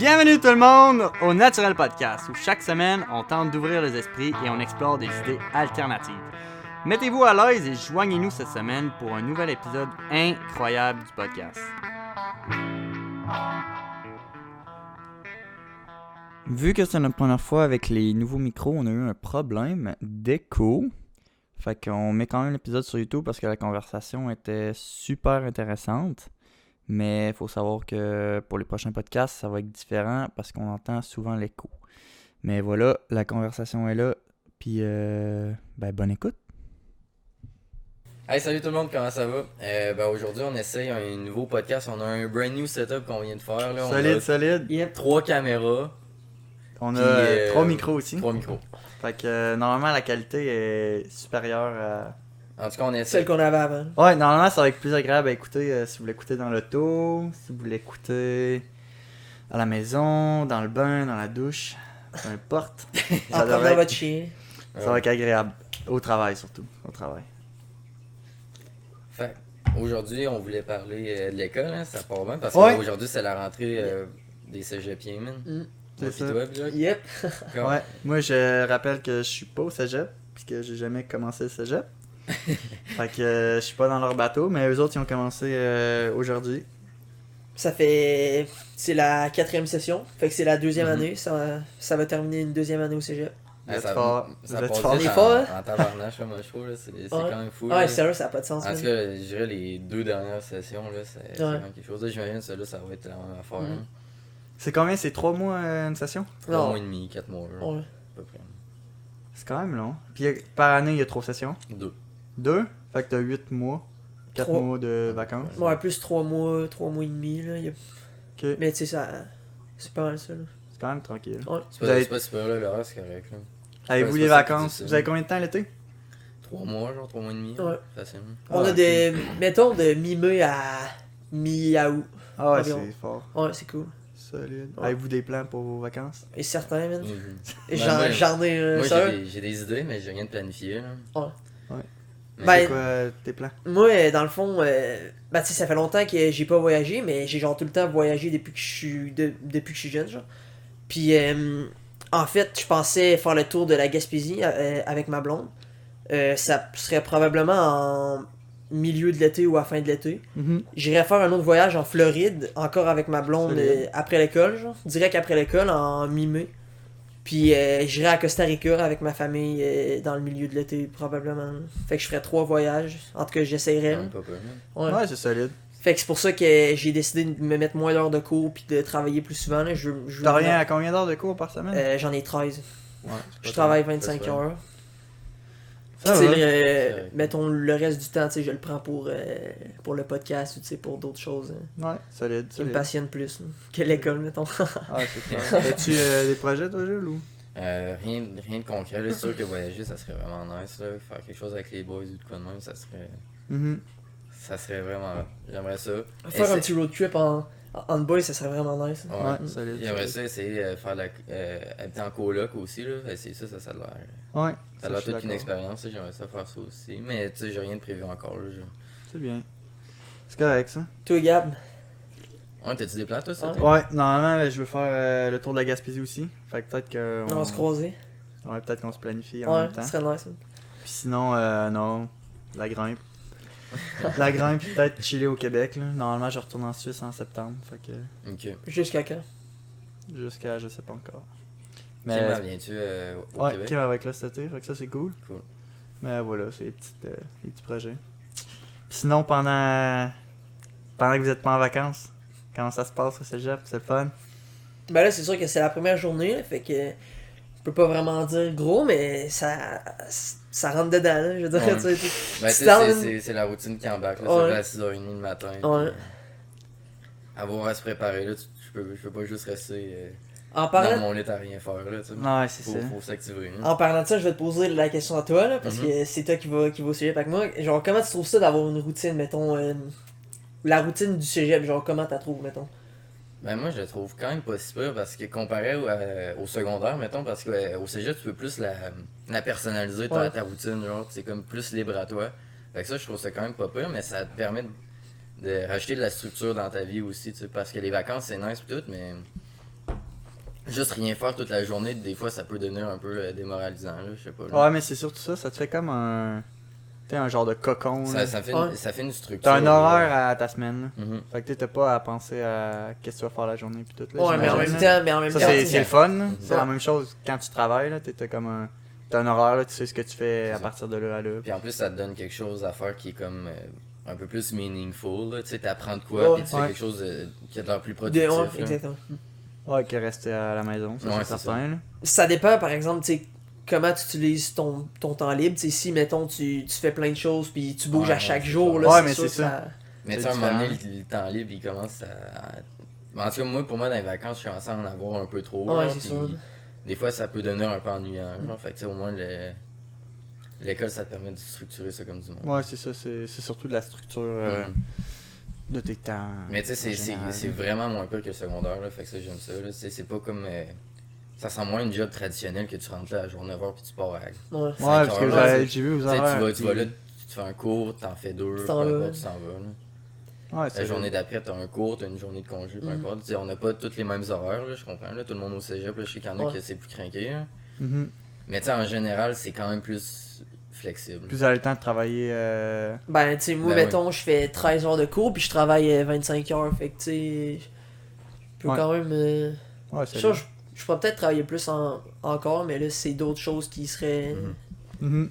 Bienvenue tout le monde au Naturel Podcast, où chaque semaine, on tente d'ouvrir les esprits et on explore des idées alternatives. Mettez-vous à l'aise et joignez-nous cette semaine pour un nouvel épisode incroyable du podcast. Vu que c'est notre première fois avec les nouveaux micros, on a eu un problème d'écho. Fait qu'on met quand même l'épisode sur YouTube parce que la conversation était super intéressante. Mais il faut savoir que pour les prochains podcasts, ça va être différent parce qu'on entend souvent l'écho. Mais voilà, la conversation est là. Puis, bonne écoute. Hey, salut tout le monde, comment ça va? Aujourd'hui, on essaye un nouveau podcast. On a un brand new setup qu'on vient de faire. Là. Solide. Yep. 3 caméras. On a 3 micros aussi. 3 micros. Fait que normalement, la qualité est supérieure à... En tout cas, on essaie. Celle qu'on avait avant. Ouais, normalement, ça va être plus agréable à écouter si vous l'écoutez dans l'auto, si vous l'écoutez à la maison, dans le bain, dans la douche, peu importe. En promenant votre chien. Ça va être agréable. Au travail surtout. Au travail. Fait aujourd'hui, on voulait parler de l'école, hein, ça part bien, parce Ouais. qu'aujourd'hui, c'est la rentrée des cégepiens, man. C'est ça. Toi, puis toi, Yep. Comme- Ouais, moi je rappelle que je suis pas au cégep, puisque j'ai jamais commencé le cégep. Fait que je suis pas dans leur bateau, mais eux autres ils ont commencé aujourd'hui. Ça fait. C'est la 4e session. Fait que c'est la 2e Mhm. année. Ça va terminer une 2e année au cégep. Vous êtes ça fort. ça Vous êtes passe fort. vite On est fort, hein? en tabarnache, là, moi, je trouve, là, c'est Ouais. quand même fou. Ouais, là. sérieux, ça n'a pas de sens. En tout man. cas, je dirais les 2 dernières sessions, là, c'est Ouais. vraiment quelque chose. Là, j'imagine que celle-là, ça va être la même affaire. Mhm. Hein. C'est combien? C'est 3 mois une session? 3 Non. mois et demi, 4 mois, là, Ouais. à peu près. C'est quand même long. Puis par année il y a 3 sessions. 2. 2? Fait que t'as 8 mois. 4 3. mois de vacances. Ouais, plus 3 mois et demi. Là. Ok. Mais tu sais, ça. C'est pas mal ça. Là. C'est quand même tranquille. Ouais. C'est Vous pas, avez- c'est pas super, là, l'horaire, c'est correct. Là. Avez-vous c'est les pas ça qui vacances? dit ça. Vous avez combien de temps l'été? 3 mois, genre 3 mois et demi, Ouais. facilement. On Ah, a des. Mettons de mi-mai à mi-août. Ah ouais, Environ. c'est fort. Ouais, c'est cool. Solide. Ouais. Avez-vous des plans pour vos vacances? Et certain, man. Mhm. Et Ben, moi, j'en ai. Moi, sérieux? j'ai des idées, mais j'ai rien de planifié. Là. Ouais. Ouais. Mais Ben, C'est quoi tes plans? Moi, dans le fond, tu sais, ça fait longtemps que j'ai pas voyagé, mais j'ai genre tout le temps voyagé depuis que je suis jeune, genre. Puis, en fait, je pensais faire le tour de la Gaspésie avec ma blonde. Ça serait probablement en milieu de l'été ou à fin de l'été. Mhm. J'irais faire un autre voyage en Floride, encore avec ma blonde, Solide. après l'école, genre. Direct après l'école, en mi-mai. Puis j'irais à Costa Rica avec ma famille dans le milieu de l'été, probablement. Fait que je ferais 3 voyages. En tout cas, j'essayerais. quand même pas peur, là. Ouais. Ouais, c'est solide. Fait que c'est pour ça que j'ai décidé de me mettre moins d'heures de cours puis de travailler plus souvent. Là. Je T'as rien à combien d'heures de cours par semaine? J'en ai 13. Ouais. Je travaille 25 heures. Ça Puis, va. tu sais, C'est vrai. mettons le reste du temps, tu sais, je le prends pour le podcast ou tu sais, pour d'autres choses Ouais, solide, qui me solide. passionnent plus là, que l'école, mettons. Ah, c'est clair. As-tu des projets, toi, Jules, ou? Rien de concret. là. C'est sûr que voyager, ça serait vraiment nice. Là. Faire quelque chose avec les boys ou de quoi de même, Mhm. ça serait vraiment. J'aimerais ça. Faire un Essayer- petit road trip en boy, ça serait vraiment nice. Ouais, solide. J'aimerais ça essayer de faire habiter en coloc aussi. Là. Essayer ça a l'air. Ouais, Ça a je l'air suis toute une d'accord. expérience. Là. J'aimerais ça faire ça aussi. Mais tu sais, j'ai rien de prévu encore. Là. C'est bien. C'est correct, ça. Toi, Gab, Ouais, t'as-tu des plans, toi, ça? Ouais. toi? Ouais, normalement, je veux faire le tour de la Gaspésie aussi. Fait que peut-être que. on va se croiser. Ouais, peut-être qu'on se planifie en Ouais, même temps. ça serait nice. Puis sinon, non, la grimpe. La grimpe, puis peut-être chiller au Québec, là. Normalement, je retourne en Suisse en septembre. Fait que. Ok. Jusqu'à quand? Jusqu'à, je sais pas encore. Mais Mais. viens-tu au Ouais, Québec? Kim avec là cet été, fait que ça, c'est cool. Cool. Mais voilà, c'est les petits projets. Puis sinon, pendant que vous êtes pas en vacances, comment ça se passe au cégep? C'est le fun? Ben là, c'est sûr que c'est la première journée, là, fait que je peux pas vraiment dire gros, mais ça rentre dedans, là, je veux dire, Ouais. tu sais. Ben, tu sais, Stand- c'est la routine qui embarque. Là. Ouais. Ça fait à 6h30 le matin. Ouais. puis, avoir à se préparer, là, je peux pas juste rester En dans parlant, mon lit à rien faire. Là, tu sais. Ouais, c'est ça. Faut s'activer. Hein. en parlant de ça, je vais te poser la question à toi, là, parce Mhm. que c'est toi qui va au cégep avec moi. Genre, comment tu trouves ça d'avoir une routine, mettons, la routine du cégep, genre, comment t'as trouves, mettons? Ben moi, je le trouve quand même pas si pire parce que comparé au secondaire, mettons, parce qu'au cégep, tu peux plus la personnaliser, Ouais. ta routine, genre, c'est comme plus libre à toi. Fait que ça, je trouve ça quand même pas pire, mais ça te permet de rajouter de la structure dans ta vie aussi, tu sais, parce que les vacances, c'est nice pis tout, mais juste rien faire toute la journée, des fois ça peut devenir un peu démoralisant, là, je sais pas. Là. Ouais, mais c'est surtout ça te fait comme un. Tu sais, un genre de cocon. Ça, là. ça fait une structure. T'as un horaire à ta semaine. Là. Mhm. Fait que t'as pas à penser à qu'est-ce que tu vas faire la journée pis tout. Là, Ouais, mais en j'imagine, même là. temps, Ça, c'est t'sais, le fun. Là. C'est Ouais. la même chose quand tu travailles. Là. T'as comme un. T'as un horaire, là, tu sais ce que tu fais à ça. partir de là à là. Puis en plus, ça te donne quelque chose à faire qui est comme un peu plus meaningful. Là. Tu sais, t'apprends de quoi, Ouais. puis tu fais Ouais. quelque chose qui a de l'air plus de, productif. ouais, là. exactement. Ouais, qui est resté à la maison, ça Ouais, c'est c'est certain. Là. Ça dépend, par exemple, tu sais, comment tu utilises ton temps libre. Tu sais, si, mettons, tu fais plein de choses puis tu bouges Ouais, à chaque ouais, c'est jour, ça. là, Ouais, c'est mais sûr c'est que ça. Mais tu C'est sais, à un moment donné, différent. le temps libre, il commence à. En tout cas, moi, pour moi, dans les vacances, je commence à en avoir un peu trop. Ouais, là, c'est puis sûr. Des fois, ça peut devenir un peu ennuyant. Genre, fait que, tu sais, au moins, l'école, ça te permet de structurer ça comme du monde. Ouais, c'est ça. C'est surtout de la structure Mhm. de tes temps. Mais tu sais, en général. c'est vraiment moins pire que le secondaire, là. Fait que ça, j'aime ça. Là. C'est pas comme. Ça sent moins une job traditionnelle que tu rentres là à jour 9h puis tu pars à. Ouais. Ouais, 5 parce que heures, là, j'ai vu aux Tu sais, horaires. tu vas là, tu fais un cours, t'en fais deux, peu Tu t'en vas. importe, tu t'en vas. Là. Ouais, c'est La journée d'après, t'as un cours, t'as une journée de congé, peu Mhm. importe. Tu sais, on n'a pas tous les mêmes horaires, là, je comprends. Là, tout le monde au cégep, là, je sais qu'il y en a Ouais. qui c'est plus craqué. Là. Mhm. Mais tu sais, en général, c'est quand même plus flexible. Plus vous avez le temps de travailler. Ben, tu sais, moi, Ben mettons, je fais 13 heures de cours puis je travaille 25 heures. Fait que, tu sais, je peux Ouais. quand même. Ouais, c'est Ça, je pourrais peut-être travailler plus encore, mais là, c'est d'autres choses qui seraient. Mhm. Mhm.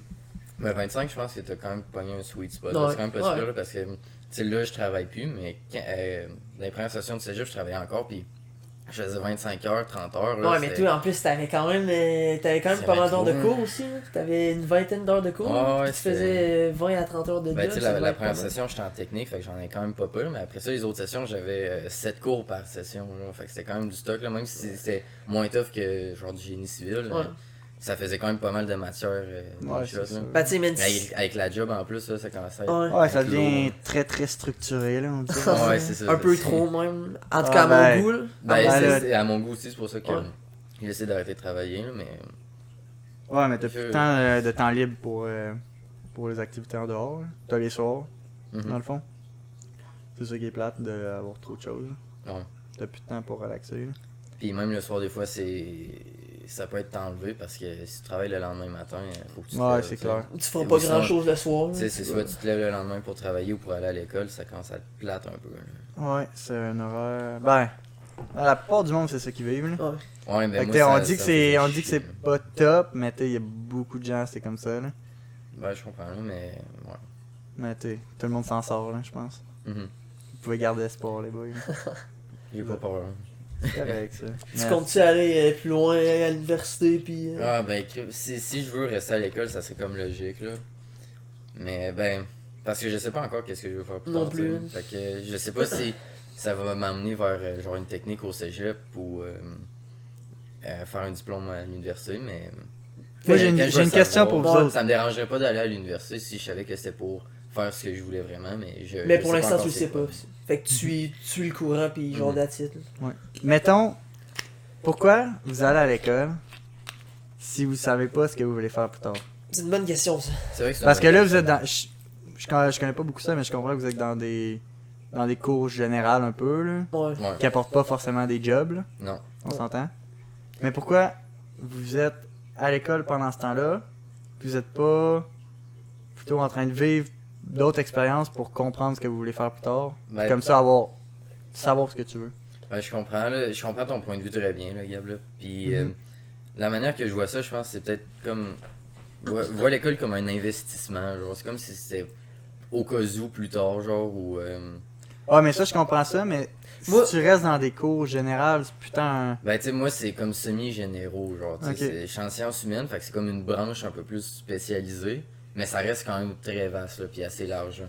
Mais 25, je pense que t'as quand même pogné un sweet spot. Ouais. C'est quand même pas Ouais. super, là, parce que, tu sais, là, je travaille plus, mais dans les premières sessions de cégep, je travaillais encore, puis je faisais 25 heures, 30 heures. Là, Ouais, mais toi, en plus, t'avais quand même C'est pas mal d'heures de trop, cours aussi. Là. T'avais une vingtaine d'heures de cours. Ouais, puis ouais, tu c'était- faisais 20 à 30 heures de Ben, job. tu sais, ça la devait être première pas mal. session, j'étais en technique, fait que j'en ai quand même pas peu, mais après ça, les autres sessions, j'avais 7 cours par session, là, fait que c'était quand même du stock, là, même si c'était moins tough que genre du génie civil, Ouais. ça faisait quand même pas mal de matière. Ouais, shot, c'est ça. là. Ben, tu sais, mais. Mais avec la job en plus, là, ça commence à être. Ouais. Ouais, ça Avec devient l'eau. très très structuré là, on dit. Ouais, c'est ça. Un peu c'est- trop, même. En tout Ah, cas, à ben, mon goût, là. Ben, Ah, c'est là- c'est à mon goût aussi, c'est pour ça que Ouais. j'ai essayé d'arrêter de travailler, là, mais. Ouais, mais t'as plus Je- de temps libre pour les activités en dehors. Là. T'as les soirs, Mhm. dans le fond. C'est ça qui est plate d'avoir trop de choses. là. Ouais. T'as plus de temps pour relaxer. Là. Puis même le soir, des fois, ça peut être enlevé parce que si tu travailles le lendemain matin, faut que tu te Ouais, lèves, c'est tu sais. clair. Tu feras Ou pas sinon, grand chose le soir. là. Tu sais, c'est soit tu te lèves le lendemain pour travailler ou pour aller à l'école, ça commence à te plate un peu. là. Ouais, c'est un horaire. Ben, la plupart du monde, c'est ça qu'ils vivent. Là. Ouais. Ouais, mais Fait que moi, t'sais, ça- on dit que ça me c'est fait on dit que chier. c'est pas top, mais il y a beaucoup de gens, c'est comme ça. Là. Ouais, je comprends, là, mais. Ouais. Mais tout le monde s'en sort, là, je pense. Mhm. Vous pouvez garder espoir, les boys. là. J'ai pas peur. hein. C'est correct, ça. Tu Mais- comptes-tu aller plus loin à l'université puis. Ah, ben, si je veux rester à l'école, ça serait comme logique, là. Mais, ben. Parce que je sais pas encore qu'est-ce que je veux faire plus Non tard, plus. tu sais. Fait que je sais pas si ça va m'amener vers genre une technique au cégep ou faire un diplôme à l'université, mais. Moi, j'ai Quand une, je j'ai vais une question savoir, pour vous autres. Ça me dérangerait pas d'aller à l'université si je savais que c'était pour faire ce que je voulais vraiment, mais je. Mais je pour sais l'instant, encore tu le c'est sais quoi. pas. Fait que tu suis le courant puis genre Mhm. d'attitude. Mettons, pourquoi vous allez à l'école si vous savez pas ce que vous voulez faire plus tard? C'est une bonne question, ça. C'est vrai que c'est Parce un que là, bon vous êtes question. dans. Je connais pas beaucoup ça, mais je comprends que vous êtes dans des cours générales un peu, là, Ouais. Ouais. qui apportent pas forcément des jobs, là, Non. on Ouais. s'entend. Mais pourquoi vous êtes à l'école pendant ce temps-là, puis vous êtes pas plutôt en train de vivre d'autres expériences pour comprendre ce que vous voulez faire plus tard? Ben, Comme ça, savoir ce que tu veux. Ouais, je comprends, là, je comprends ton point de vue très bien, là, Gab. Là. Puis Mhm. la manière que je vois ça, je pense, c'est peut-être comme. Vois l'école comme un investissement. Genre, c'est comme si c'était au cas où plus tard, genre, ou. Ouais, mais ça, je comprends ça, mais Moi- si tu restes dans des cours générales, c'est putain. Ben, tu sais, moi, c'est comme semi-généraux, genre. Tu sais, Ok. je suis en sciences humaines, fait que c'est comme une branche un peu plus spécialisée, mais ça reste quand même très vaste, là, puis assez large. Là.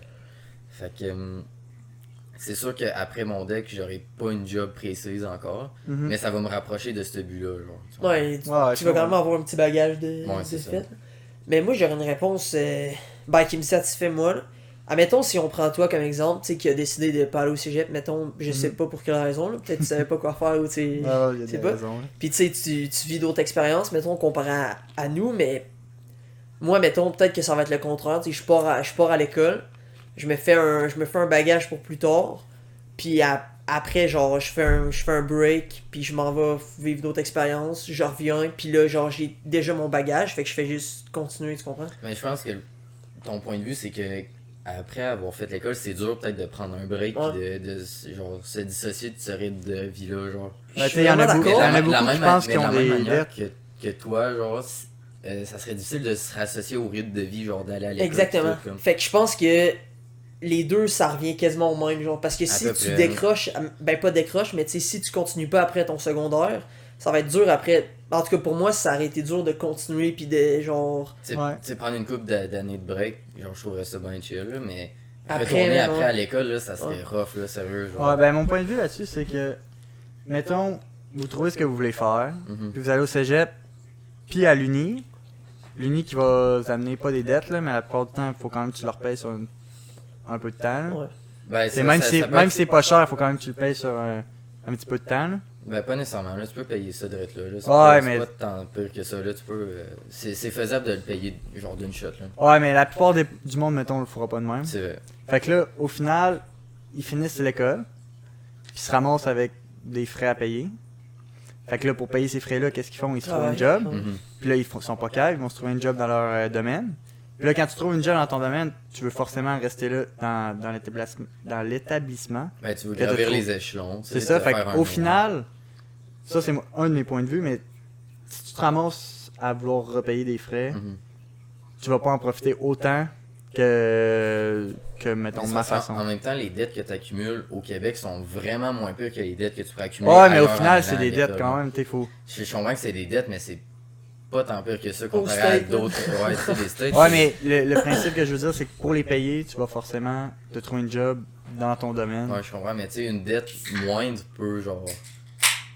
Fait que. C'est sûr qu'après mon deck, j'aurai pas une job précise encore, Mhm. mais ça va me rapprocher de ce but-là, genre. tu vois. Ouais, tu Ouais, vas je quand comprends. même avoir un petit bagage de Ouais, c'est ça. fait. Mais moi, j'aurais une réponse ben, qui me satisfait, moi. Là. Admettons, si on prend toi comme exemple, tu sais, qui a décidé de pas aller au cégep, mettons, je sais Mhm. pas pour quelle raison, là. Peut-être que tu savais pas quoi faire ou tu sais. Ouais, ouais, il y a c'est des pas- raisons. là. Puis tu sais, tu vis d'autres expériences, mettons, comparé à nous, mais moi, mettons, peut-être que ça va être le contraire. Tu sais, je pars à l'école, je me fais un bagage pour plus tard, puis après, genre, je fais un break, puis je m'en vais vivre d'autres expériences, je reviens, puis là, genre, j'ai déjà mon bagage, fait que je fais juste continuer, tu comprends? Mais je pense que ton point de vue, c'est que après avoir fait l'école, c'est dur peut-être de prendre un break Ouais. et de genre, se dissocier de ce rythme de vie-là. Genre. Je Tu suis sais, il y en a vraiment beaucoup, il y d'accord. en a beaucoup qui pensent mais qu'ils de ont la même des manière dettes. que toi, genre, ça serait difficile de se rassocier au rythme de vie, genre d'aller à l'école. Exactement. Tout, comme. Fait que je pense que les deux, ça revient quasiment au même, genre. Parce que À si peu tu près. décroches, ben pas décroches, mais tu sais, si tu continues pas après ton secondaire, ça va être dur après. En tout cas, pour moi, ça aurait été dur de continuer, puis de genre. Tu Ouais. sais, prendre une couple d'années de break, genre, je trouverais ça bien chill, là, mais Après, retourner là, après ouais. à l'école, là, ça serait Ouais. rough, là, sérieux. Genre. Ouais, ben mon point de vue là-dessus, c'est que, mettons, vous trouvez ce que vous voulez faire, Mhm. puis vous allez au cégep, puis à l'uni. L'uni qui va vous amener pas des dettes, là, mais la plupart du temps, il faut quand même que tu leur payes sur un peu de temps. Là. Ouais. Ben, C'est même si ça peut même être- si c'est pas cher, il faut quand même que tu le payes sur un petit peu de temps. Là. Ben, pas nécessairement, là, tu peux payer ça direct là. C'est Ouais, pas, mais- c'est pas tant pire que ça, là, tu peux. C'est faisable de le payer, genre d'une shot, là. Ouais, mais la plupart du monde, mettons, le fera pas de même. C'est vrai. Fait que là, au final, ils finissent l'école, puis ils se ramassent avec des frais à payer. Fait que là, pour payer ces frais-là, qu'est-ce qu'ils font? Ils se trouvent un job. Ouais. Mhm. Puis là, sont pas caves, ils vont se trouver une job dans leur domaine. Puis là, quand tu trouves une job dans ton domaine, tu veux forcément rester là dans l'établissement. Ben, tu veux Que t'as gravir trouvé. les échelons. tu C'est sais, ça, te fait faire un qu'au nom. final, ça c'est un de mes points de vue, mais si tu te ramasses à vouloir repayer des frais, Mhm. tu vas pas en profiter autant que mettons, Mais ma ça, façon. En même temps, les dettes que tu accumules au Québec sont vraiment moins pires que les dettes que tu pourrais accumuler. Ouais, mais au ailleurs en final, allant c'est à des dettes l'école, quand là. même, t'es fou. Je comprends que c'est des dettes, mais c'est pas tant pire que ça comparé States, à là. d'autres. Ouais, tu sais, les States. Ouais, c'est- mais le principe que je veux dire, c'est que pour les payer, tu vas forcément te trouver une job dans ton domaine. Ouais, je comprends, mais tu sais, une dette moindre peut, genre,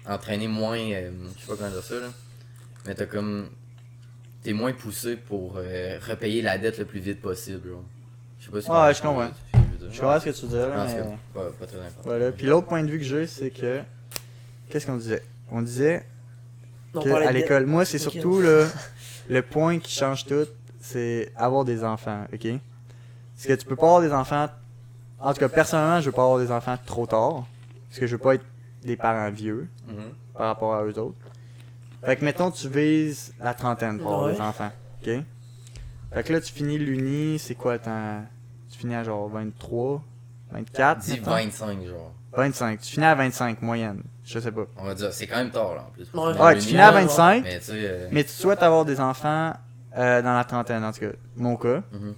entraîner moins. Je sais pas comment dire ça, là. Mais t'as comme. T'es moins poussé pour repayer la dette le plus vite possible, genre. Je sais pas si. Ouais, je comprends. ce que je veux dire. Je comprends ce que tu veux dire, Je pense mais... que pas très important. Voilà. Puis l'autre point de vue que j'ai, c'est que... Qu'est-ce qu'on disait? On disait On que parlait à de- l'école, moi, c'est Ok. surtout le point qui change tout, c'est avoir des enfants, ok? Parce que tu peux pas avoir des enfants... En tout cas, personnellement, je veux pas avoir des enfants trop tard. Parce que je veux pas être des parents vieux Mhm. par rapport à eux autres. Fait que, mettons, tu vises la trentaine pour avoir Ouais. des enfants, ok? Fait que là, tu finis l'uni, c'est quoi, tu finis à genre 23, 24, Dis mettons? 25, genre. 25. Tu finis à 25, moyenne. Je sais pas. On va dire, c'est quand même tard, là, en plus. Ouais. Ouais, tu finis à ouais, 25, Mais tu sais. mais tu souhaites avoir des enfants dans la trentaine, en tout cas. Mon cas. Mhm.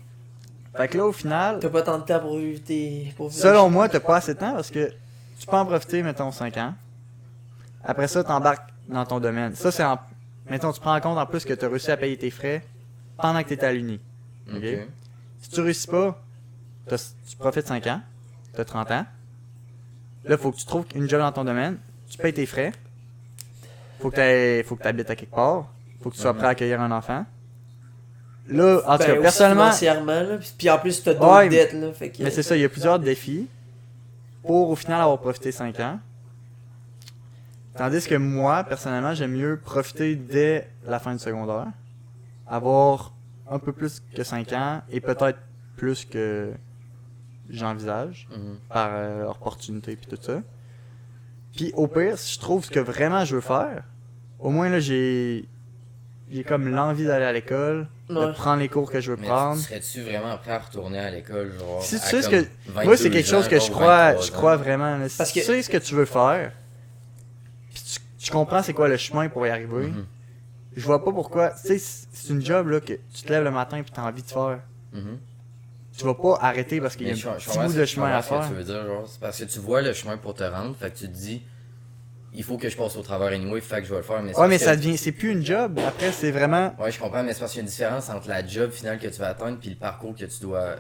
Fait que là, au final, T'as pas tant de temps pour vivre tes. Pour vivre selon chez- moi, t'as pas assez de temps parce que tu peux en profiter, mettons, 5 ans. Après ça, t'embarques dans ton domaine. Ça, c'est en. Mettons, tu prends en compte en plus que t'as réussi à payer tes frais pendant que t'étais à l'uni. Ok. Ok. Si tu réussis pas, tu profites 5 ans, t'as 30 ans. Là, faut que tu trouves une job dans ton domaine, tu payes tes frais. Faut que t'habites à quelque part. Faut que tu sois prêt à accueillir un enfant. Là, en tout Ben, cas, aussi personnellement, financièrement, là. Puis en plus, t'as d'autres Ouais, dettes, là. Fait que. mais c'est ça, il y a plusieurs défis pour au final avoir profité 5 ans. Tandis que moi, personnellement, j'aime mieux profiter dès la fin du secondaire. Avoir un peu plus que 5 ans et peut-être plus que j'envisage Mhm. par opportunité puis tout ça. Puis au pire, si je trouve ce que vraiment je veux faire, au moins là j'ai comme l'envie d'aller à l'école, de Ouais. prendre les cours que je veux Mais prendre. serais-tu vraiment prêt à retourner à l'école, genre. Si tu à sais ce comme que- 22 Moi c'est quelque chose ans, que genre, 23 je crois ans? vraiment. Là. Si Parce tu que- sais ce que tu veux faire, puis tu comprends c'est quoi le chemin pour y arriver. Mhm. Je vois pas pourquoi. Tu sais, c'est une job là que tu te lèves le matin puis t'as envie de faire. Mhm. Tu vas pas arrêter parce qu'il y a Mais un je petit comprends bout ce- de je chemin comprends à ce que faire. tu veux dire, genre. C'est parce que tu vois le chemin pour te rendre, fait que tu te dis, il faut que je passe au travers anyway, fait que je vais le faire. Mais c'est Ouais, mais parce ça que- devient. C'est plus une job. Après, c'est vraiment. Ouais, je comprends, mais c'est parce qu'il y a une différence entre la job finale que tu vas atteindre puis le parcours que tu dois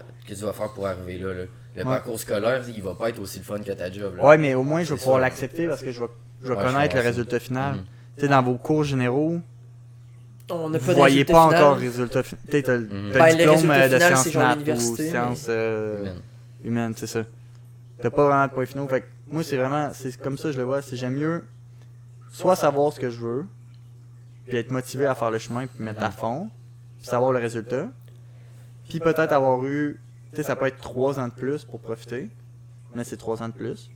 faire pour arriver là. Le Ouais. parcours scolaire, il va pas être aussi le fun que ta job. Là. Ouais, mais au moins, je vais C'est pouvoir ça. l'accepter parce que je vais Ouais, je connaître le comprends ça. résultat final. Mhm. Tu sais, dans vos cours généraux, On n'a vous pas de voyez résultat pas final. encore le résultat final. Tu sais, t'as Mhm. t'as Ben, le le diplôme résultat de final, sciences c'est genre nat ou l'université, sciences Humaine. humaines, c'est ça. T'as pas vraiment de point finaux. Fait que moi, c'est vraiment. C'est comme ça que je le vois. C'est j'aime mieux soit savoir ce que je veux, puis être motivé à faire le chemin, puis mettre à fond, puis savoir le résultat. Puis peut-être avoir eu. Tu sais, ça peut être 3 ans de plus pour profiter, mais c'est 3 ans de plus.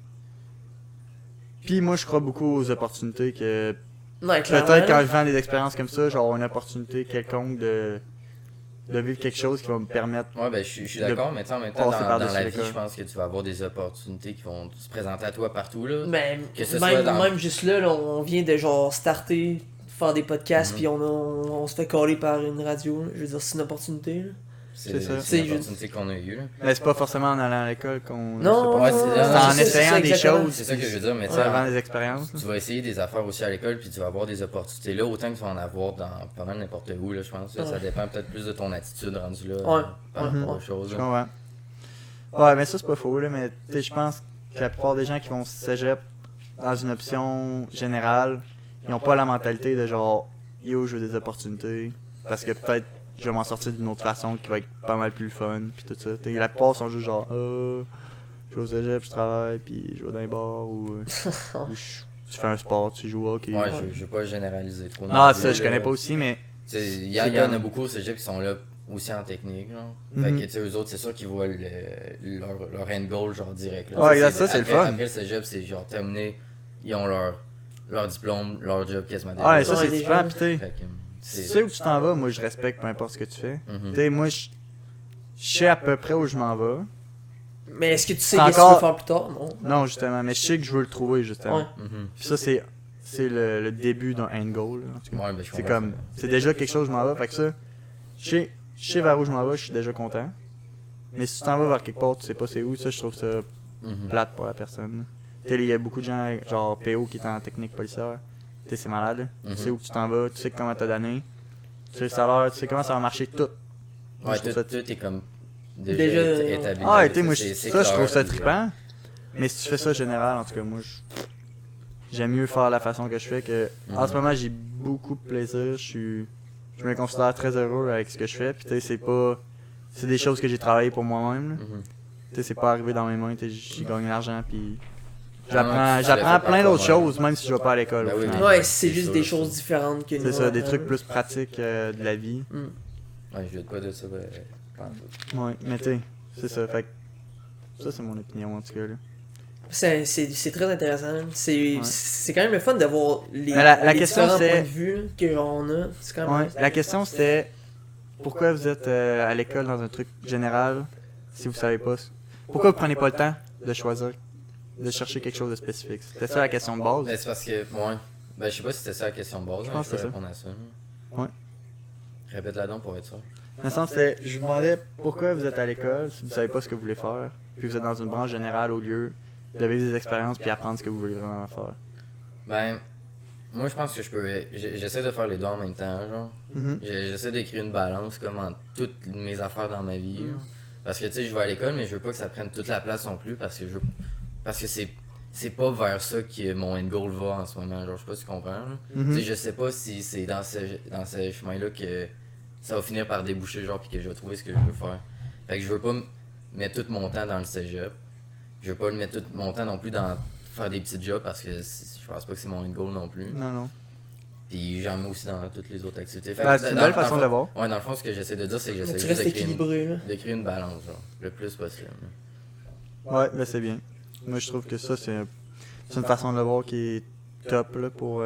Puis moi, je crois beaucoup aux opportunités que Ouais, clairement. peut-être quand je vends des expériences comme ça, genre une opportunité quelconque de vivre quelque chose qui va me permettre. Ouais, ben je suis d'accord, mais tu sais, en même temps, passer dans par-dessus la vie, l'école. je pense que tu vas avoir des opportunités qui vont se présenter à toi partout, là. Ben, Que ce soit dans- même juste là, on vient de genre starter, faire des podcasts, Mhm. puis on se fait coller par une radio. Là. Je veux dire, c'est une opportunité. Là. C'est ça. C'est une C'est opportunité qu'on a eue, là. Mais c'est pas forcément en allant à l'école qu'on. Non, Ouais, non, c'est- non, c'est non, en c'est ça, essayant c'est des exactement. choses. C'est ça que je veux dire, mais tu Ça sais, vend des expériences. tu vas essayer des affaires aussi à l'école, puis tu vas avoir des opportunités là, autant que tu vas en avoir dans pas mal n'importe où, là, je pense. Là. Ça Ouais. dépend peut-être plus de ton attitude rendue là, Ouais. par Ouais. rapport aux choses. Je là. comprends. Ouais, mais ça, c'est pas faux, là. Mais tu sais, je pense que la plupart des gens qui vont au cégep dans une option générale, ils ont pas la mentalité de genre, yo, je veux des opportunités. Parce que peut-être je vais m'en sortir d'une autre façon qui va être pas mal plus fun, puis tout ça. T'sais, la plupart sont juste genre, je vais au cégep, je travaille, puis je vais dans les bars, ou tu fais un sport, tu joues au hockey. Ouais, je veux pas généraliser trop. Non, plus, ça, je là. connais pas aussi, mais. Tu sais, il y C'est en a comme- beaucoup au cégep qui sont là aussi en technique. Genre. Mhm. Fait que, tu sais, eux autres, c'est sûr qu'ils voient leur end goal, genre, direct. Là. Ouais, Tu sais, ça, c'est le après- fun. Après le cégep, c'est genre terminé, ils ont leur diplôme, leur job quasiment Ouais, ça, Ouais, c'est des différent, gens. pis t'sais. Fait que, Tu c'est- sais où tu t'en vas, moi, je respecte peu importe ce que tu fais. Mhm. Tu sais, moi, je sais à peu près où je m'en vais. Mais est-ce que tu sais C'est qu'est-ce que tu encore- veux faire plus tard? Non. Non, justement, mais je sais que je veux le trouver, justement. Ouais. Mhm. Puis ça, c'est le début d'un end goal. Là, en tout cas. Ouais, ben, je C'est comprends comme, ça. c'est déjà quelque chose où je m'en vais. Fait que ça, je sais vers où je m'en vais, je suis déjà content. Mais si tu t'en vas vers quelque part, tu sais pas c'est où, ça, je trouve ça Mhm. plate pour la personne. Tu sais, il y a beaucoup de gens, genre PO qui est en technique policière. Tu sais, c'est malade. Là. Mhm. Tu sais où tu t'en vas, tu sais comment t'as donné. Tu sais le salaire, tu sais comment ça va marcher, tout. Moi, Ouais, je trouve tout, ça tout est comme Déjà, déjà établi. Ah, tu sais, moi, C'est ça, je trouve ça clair. trippant. Mais si tu fais ça général, en tout cas, moi, j'aime mieux faire la façon que je fais que. En ce moment, j'ai beaucoup de plaisir. Je me considère très heureux avec ce que je fais. Puis, tu sais, c'est pas. C'est des choses que j'ai travaillé pour moi-même. là. Mhm. Tu sais, c'est pas arrivé dans mes mains. Tu sais, j'ai gagné de l'argent. Puis. Ah non, tu J'apprends l'as fait plein par d'autres toi-même. choses, même si je vais pas à l'école. Ben au oui, final. mais- Ouais, c'est c'est juste sûr, des ça. choses différentes que nous. C'est ça, des on trucs apprend. plus pratiques de la vie. Mm. Ouais, je veux pas de ça. Ben, pas en tout. Ouais, mais tu sais, c'est ça. Fait que. Ça, c'est mon opinion, en tout cas. Là. C'est très intéressant. C'est Ouais. c'est quand même le fun d'avoir les, Mais la les question, différents c'est- points de vue qu'on a. C'est quand même. Ouais, la question c'était pourquoi vous êtes à l'école dans un truc général si vous savez pas. Pourquoi vous prenez pas le temps de choisir, de chercher quelque chose de spécifique? C'était ça la question de base. Ben, c'est parce que, ouais. Ben, je sais pas si c'était ça la question de base. Je hein, pense je que peux c'est ça. répondre à ça. Ouais. Répète-la donc pour être sûr. Dans le sens, c'était, je vous demandais pourquoi vous êtes à l'école si vous savez pas ce que vous voulez faire, puis vous êtes dans une branche générale au lieu de vivre des expériences puis apprendre ce que vous voulez vraiment faire. Ben, moi, je pense que j'essaie de faire les deux en même temps, genre. Mhm. J'essaie d'écrire une balance comme en toutes mes affaires dans ma vie. là. Parce que, tu sais, je vais à l'école, mais je veux pas que ça prenne toute la place non plus, parce que c'est pas vers ça que mon end goal va en ce moment, genre, je sais pas si tu comprends. là. Mhm. Tu sais, je sais pas si c'est dans ce chemin-là que ça va finir par déboucher, genre, puis que je vais trouver ce que je veux faire. Fait que je veux pas mettre tout mon temps dans le cégep. Je veux pas mettre tout mon temps non plus dans faire des petits jobs, parce que je pense pas que c'est mon end goal non plus. Non, non. Puis j'en mets aussi dans toutes les autres activités. Fait Ben, que c'est une dans- belle dans le façon fond- de le voir. Ouais, dans le fond, ce que j'essaie de dire, c'est que j'essaie Tu juste restes d'écrire équilibré. Là. d'écrire une balance, genre, le plus possible. Ouais, ben c'est bien. Moi je trouve que ça c'est une façon de le voir qui est top là, pour du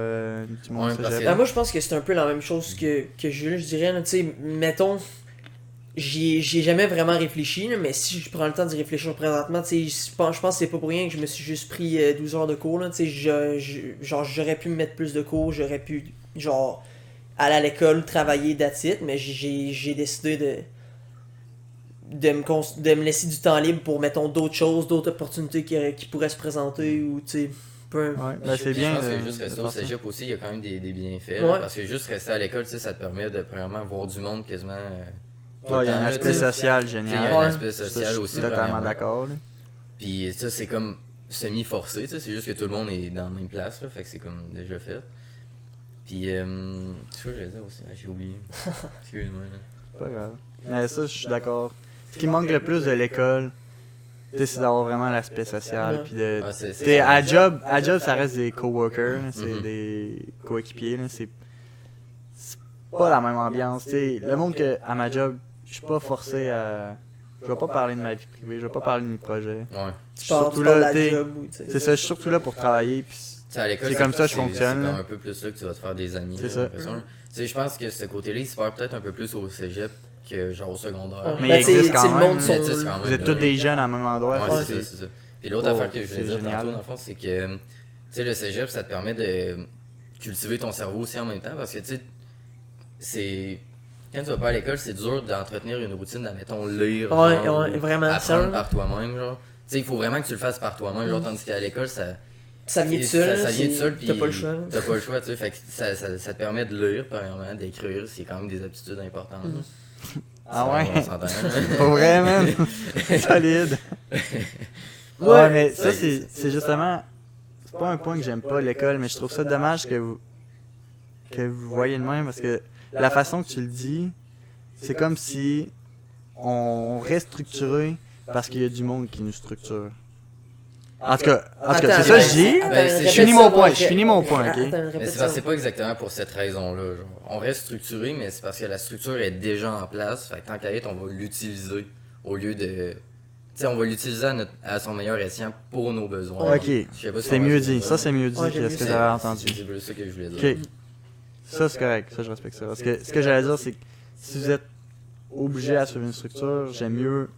monde Ouais, parce cégep. que- Ben, moi, je pense que c'est un peu la même chose que Jules, je dirais. là. Tu sais, mettons, j'y ai jamais vraiment réfléchi, là, mais si je prends le temps d'y réfléchir présentement, tu sais, je pense que c'est pas pour rien que je me suis juste pris 12 heures de cours. Là, tu sais, genre, j'aurais pu me mettre plus de cours, j'aurais pu, genre, aller à l'école, travailler, that's it, mais j'ai décidé de me laisser du temps libre pour, mettons, d'autres choses, d'autres opportunités qui pourraient se présenter, ou, tu sais, peu Ouais, ben c'est Je bien. pense de- que juste de rester au faire ça. cégep aussi, il y a quand même des bienfaits. Ouais. là, parce que juste rester à l'école, tu sais, ça te permet de premièrement voir du monde quasiment. Tout le Ouais, il y a temps, un là, aspect tu sais. social Tu sais, il y génial. a un Ouais. aspect Ça, social je suis aussi. totalement premièrement. d'accord. là. Puis ça, c'est comme semi-forcé, tu sais, c'est juste que tout le monde est dans la même place, là, fait que c'est comme déjà fait. Puis, c'est ce que je vais dire aussi, ah, j'ai oublié. Excuse-moi. là. C'est pas grave. Mais ça, je suis d'accord. Ce qui manque le plus de l'école, tu sais, c'est d'avoir vraiment l'aspect social. Ouais. Puis de. Ah, c'est Tu sais, ça. à job, ça reste des coworkers, là, c'est Mhm. des coéquipiers, là, c'est pas la même ambiance. Tu sais, le monde que à ma job, je suis pas forcé à je vais pas parler de ma vie privée, je vais pas parler de mes projets. Ouais. Tu parles Surtout de là, la t'sais, job ou, tu sais. c'est ça, je suis surtout là pour travailler, puis Tu sais, à l'école, C'est comme ça que je fonctionne, C'est là. comme un peu plus là que tu vas te faire des amis. C'est j'ai ça. l'impression, là. Tu sais, je pense que ce côté-là, il se perd peut-être un peu plus au cégep que genre au secondaire. Mais Ben, il t'sais, existe quand t'sais, le même, monde là. sont... Mais tu sais, c'est quand vous même êtes tous là. des jeunes à même endroit. Ouais, fait c'est que ça, c'est ça. Puis l'autre Oh, affaire que je voulais c'est dire génial. tantôt, dans le fond, c'est que, tu sais, le cégep, ça te permet de cultiver ton cerveau aussi en même temps, parce que, tu sais, c'est... Quand tu vas pas à l'école, c'est dur d'entretenir une routine, admettons, lire, Ouais, genre, ouais, ou vraiment, apprendre ça. par toi-même, genre. Tu sais, il faut vraiment que tu le fasses par toi-même, genre, tandis qu'à l'école, Ça vient tout seul. ça vient tout c'est- seul, puis T'as pas le choix. t'as pas le choix, tu sais. Fait que ça te permet de lire, premièrement, d'écrire, c'est quand même des aptitudes importantes. Ah Ça, ouais? on s'entend, là. Pas vrai, man. Solide. Ouais, mais ça, c'est justement. C'est pas un point que j'aime pas l'école, mais je trouve ça dommage que vous voyez de même parce que la façon que tu le dis, c'est comme si on reste structuré parce qu'il y a du monde qui nous structure. En tout cas, c'est ça que je dis. je finis mon point, je finis mon point, ok? Mais c'est parce que c'est pas exactement pour cette raison-là. Genre. On reste structuré, mais c'est parce que la structure est déjà en place. Fait que tant qu'à être, on va l'utiliser au lieu de. Tu sais, on va l'utiliser à son meilleur escient pour nos besoins. Ok, Je sais pas si c'est on va mieux dire dit. Ça, c'est mieux dit Ouais, que j'aime ce mieux que ça. j'avais entendu. C'est ça que je voulais dire. Ok. Ça, c'est correct. Ça, je respecte ça. Parce que ce que j'allais dire, c'est que si vous êtes obligé à suivre une structure, j'aime mieux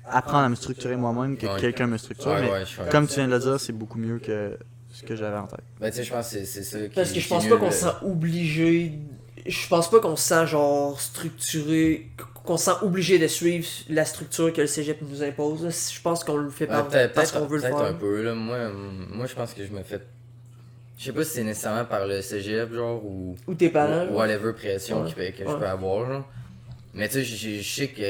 apprendre à me structurer moi-même que Ouais. quelqu'un me structure. Ouais, mais ouais, je suis comme tu viens de le dire, c'est beaucoup mieux que ce que j'avais en tête. Ben, tu sais, je pense que c'est ça. Parce que je qui pense est pas mieux, qu'on se sent obligé. Je pense pas qu'on se sent genre structuré. Qu'on se sent obligé de suivre la structure que le cégep nous impose. Je pense qu'on le fait parce qu'on veut le peut-être faire. un peu, là. Moi, je pense que je me fais. Je sais pas si c'est nécessairement par le cégep, genre, ou. Ou tes parents. Ou whatever pression Ouais. que je Ouais. peux avoir, genre. Mais tu sais, je sais que